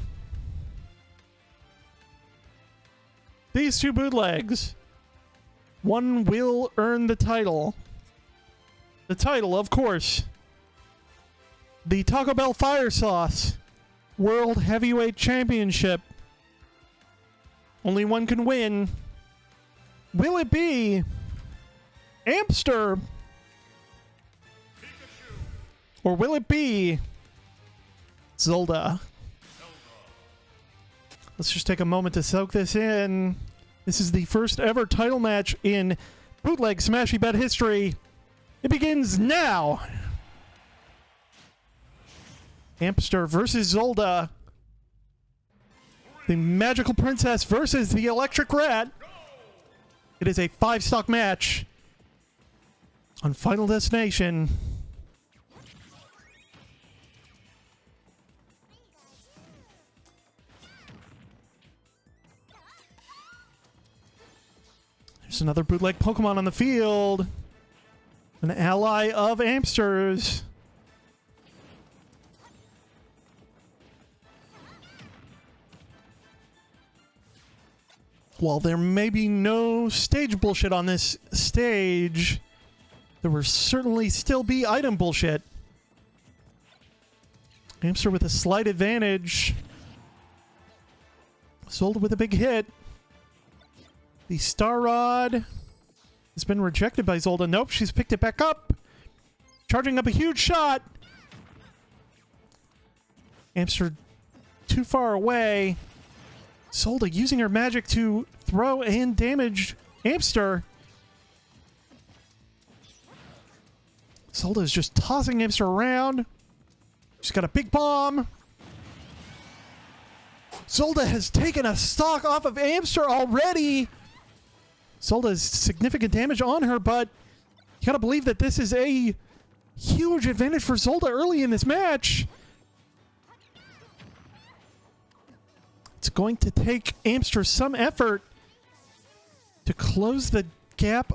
These two bootlegs. One will earn the title. The title, of course. The Taco Bell Fire Sauce World Heavyweight Championship. Only one can win. Will it be Amster? Or will it be Zolda? Let's just take a moment to soak this in. This is the first ever title match in Bootleg Smashy Bet history. It begins now. Amster versus Zolda. The Magical Princess versus the Electric Rat. It is a 5-stock match on Final Destination. There's another bootleg Pokemon on the field. An ally of Amster's. While there may be no stage bullshit on this stage, there will certainly still be item bullshit. Amster with a slight advantage. Zolda with a big hit. The Star Rod has been rejected by Zolda. Nope, she's picked it back up. Charging up a huge shot. Amster too far away. Zolda using her magic to throw and damage Amster. Zolda is just tossing Amster around. She's got a big bomb. Zolda has taken a stock off of Amster already. Zolda has significant damage on her, but you gotta believe that this is a huge advantage for Zolda early in this match. It's going to take Amster some effort to close the gap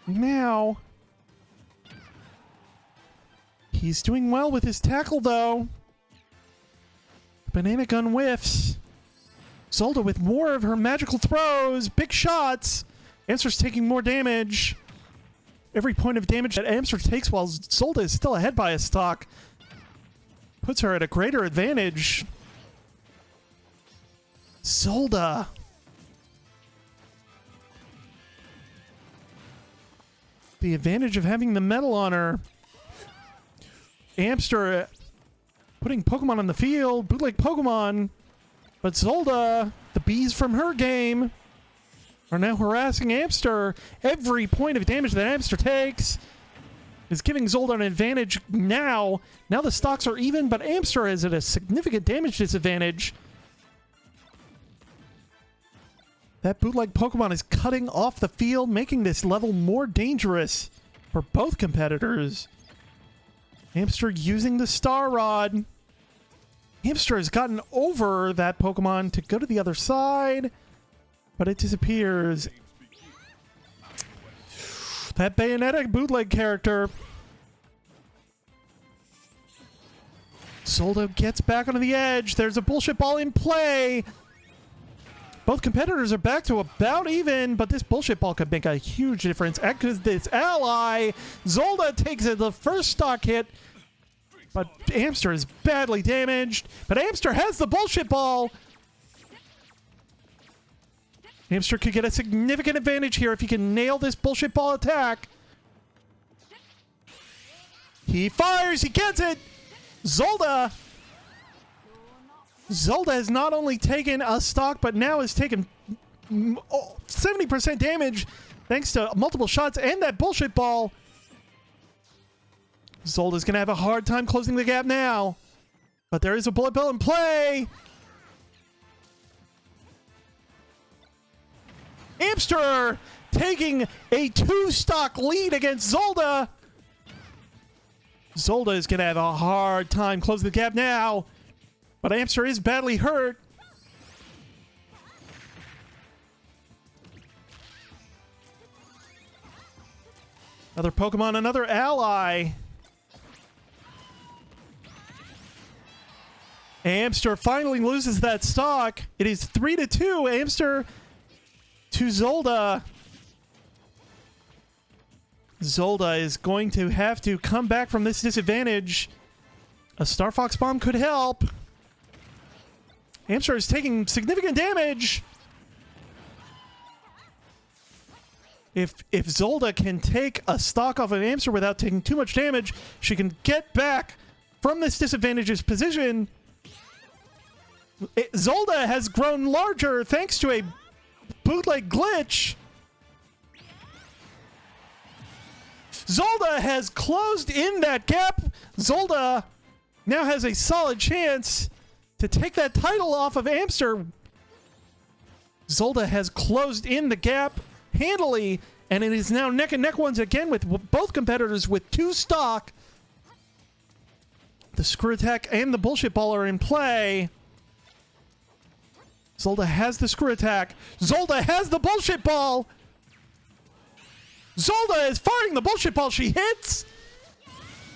now. He's doing well with his tackle, though. Banana Gun whiffs. Zolda with more of her magical throws. Big shots. Amster's taking more damage. Every point of damage that Amster takes while Zolda is still ahead by a stock puts her at a greater advantage. Zolda. The advantage of having the metal on her. Amster putting Pokemon on the field. Bootleg Pokemon. But Zolda, the bees from her game, are now harassing Amster. Every point of damage that Amster takes is giving Zolda an advantage now. Now the stocks are even, but Amster is at a significant damage disadvantage. That bootleg Pokemon is cutting off the field, making this level more dangerous for both competitors. Amster using the Star Rod. Amster has gotten over that Pokemon to go to the other side, but it disappears. That Bayonetta bootleg character. Zolda gets back onto the edge. There's a bullshit ball in play. Both competitors are back to about even, but this bullshit ball could make a huge difference. Because this ally, Zolda takes the first stock hit, but Amster is badly damaged. But Amster has the bullshit ball. Amster could get a significant advantage here if he can nail this bullshit ball attack. He fires, he gets it. Zolda has not only taken a stock, but now has taken 70% damage thanks to multiple shots and that bullshit ball. Zolda's going to have a hard time closing the gap now. But there is a bullet bill in play. Amster taking a 2-stock lead against Zolda. Zolda is going to have a hard time closing the gap now. But Amster is badly hurt. Another Pokemon, another ally. Amster finally loses that stock. It is 3-2. Amster to Zolda. Zolda is going to have to come back from this disadvantage. A Star Fox Bomb could help. Amster is taking significant damage. If Zolda can take a stock off of Amster without taking too much damage, she can get back from this disadvantageous position. Zolda has grown larger thanks to a bootleg glitch. Zolda has closed in that gap. Zolda now has a solid chance to take that title off of Amster. Zolda has closed in the gap handily, and it is now neck and neck once again with both competitors with 2 stock. The screw attack and the bullshit ball are in play. Zolda has the screw attack. Zolda has the bullshit ball. Zolda is firing the bullshit ball. She hits.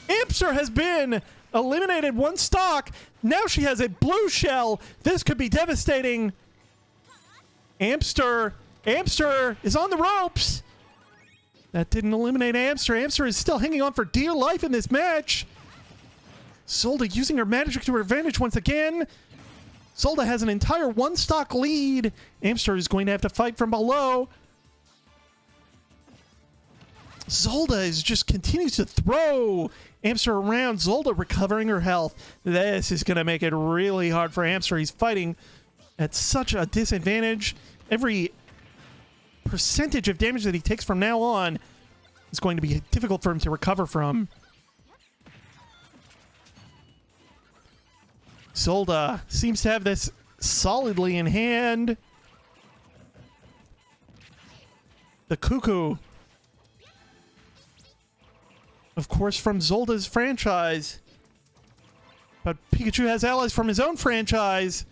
Amster has been eliminated 1 stock. Now she has a blue shell. This could be devastating. Amster is on the ropes. That didn't eliminate Amster. Amster is still hanging on for dear life in this match. Zolda using her magic to her advantage once again. Zolda has an entire 1 stock lead. Amster is going to have to fight from below. Zolda is just continues to throw Amster around. Zolda recovering her health. This is going to make it really hard for Amster. He's fighting at such a disadvantage. Every percentage of damage that he takes from now on is going to be difficult for him to recover from. Zolda seems to have this solidly in hand. The Cuckoo, of course, from Zolda's franchise. But Pikachu has allies from his own franchise.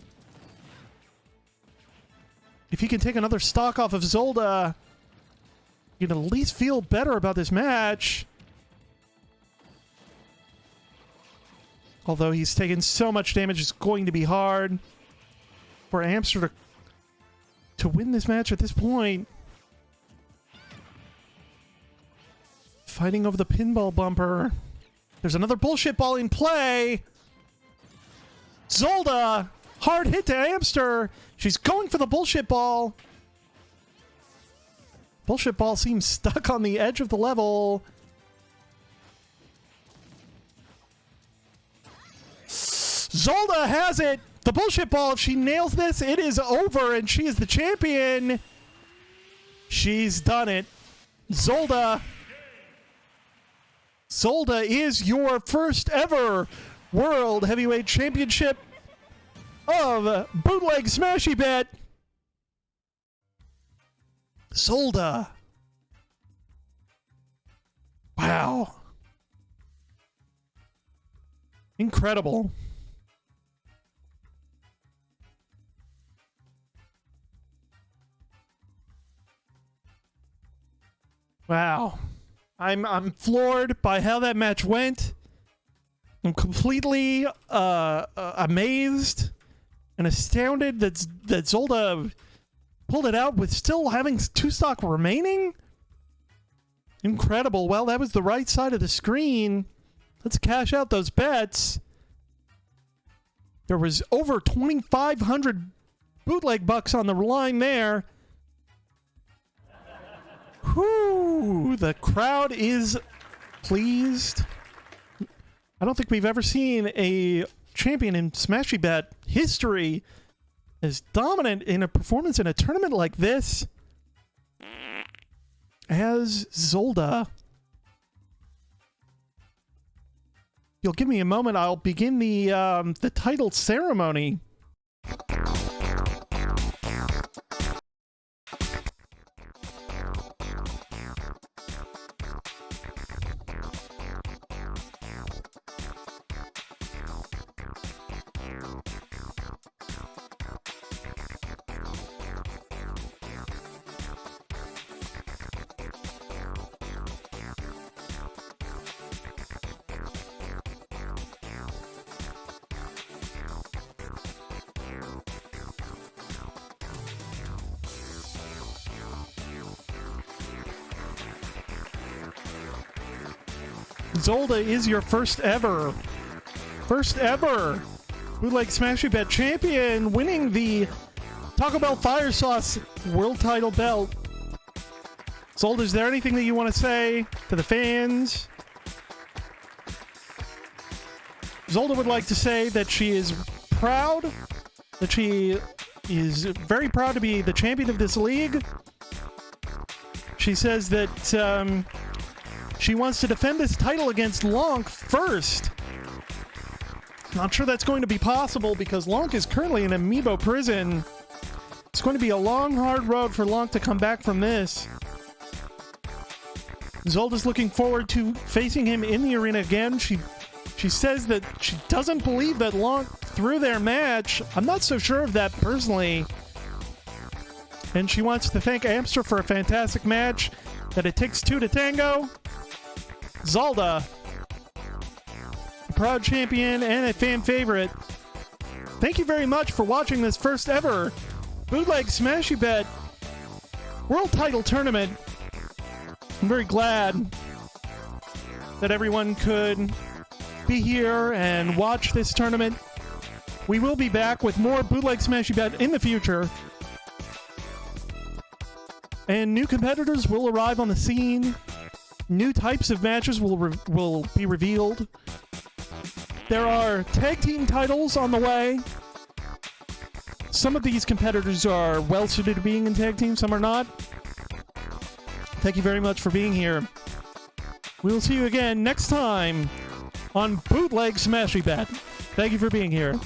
If he can take another stock off of Zolda, you can at least feel better about this match. Although he's taken so much damage, it's going to be hard for Amster to win this match at this point. Fighting over the pinball bumper. There's another bullshit ball in play. Zolda, hard hit to Amster. She's going for the bullshit ball. Bullshit ball seems stuck on the edge of the level. Zolda has it. The bullshit ball, if she nails this, it is over, and she is the champion. She's done it. Zolda is your first ever World Heavyweight Championship of Bootleg Smashy Bet. Zolda. Wow. Incredible. Wow. I'm floored by how that match went. I'm completely amazed and astounded that Zolda pulled it out with still having 2 stock remaining. Incredible. Well, that was the right side of the screen. Let's cash out those bets. There was over 2,500 bootleg bucks on the line there. Whew, the crowd is pleased. I don't think we've ever seen a champion in Smashy Bet history as dominant in a performance in a tournament like this as Zolda. You'll give me a moment, I'll begin the title ceremony. Zolda is your first ever Bootleg Smashy Bet champion, winning the Taco Bell Fire Sauce World Title belt. Zolda, is there anything that you want to say to the fans? Zolda would like to say that she is proud that she is very proud to be the champion of this league. She says that she wants to defend this title against Lonk first. Not sure that's going to be possible because Lonk is currently in Amiibo prison. It's going to be a long, hard road for Lonk to come back from this. Zolda's looking forward to facing him in the arena again. She says that she doesn't believe that Lonk threw their match. I'm not so sure of that personally. And she wants to thank Amster for a fantastic match, that it takes two to tango. Zolda, a proud champion and a fan favorite. Thank you very much for watching this first ever Bootleg Smashy Bet World Title Tournament. I'm very glad that everyone could be here and watch this tournament. We will be back with more Bootleg Smashy Bet in the future. And new competitors will arrive on the scene. New types of matches will be revealed. There are tag team titles on the way. Some of these competitors are well suited to being in tag team, some are not. Thank you very much for being here. We will see you again next time on Bootleg Smashy Bet. Thank you for being here.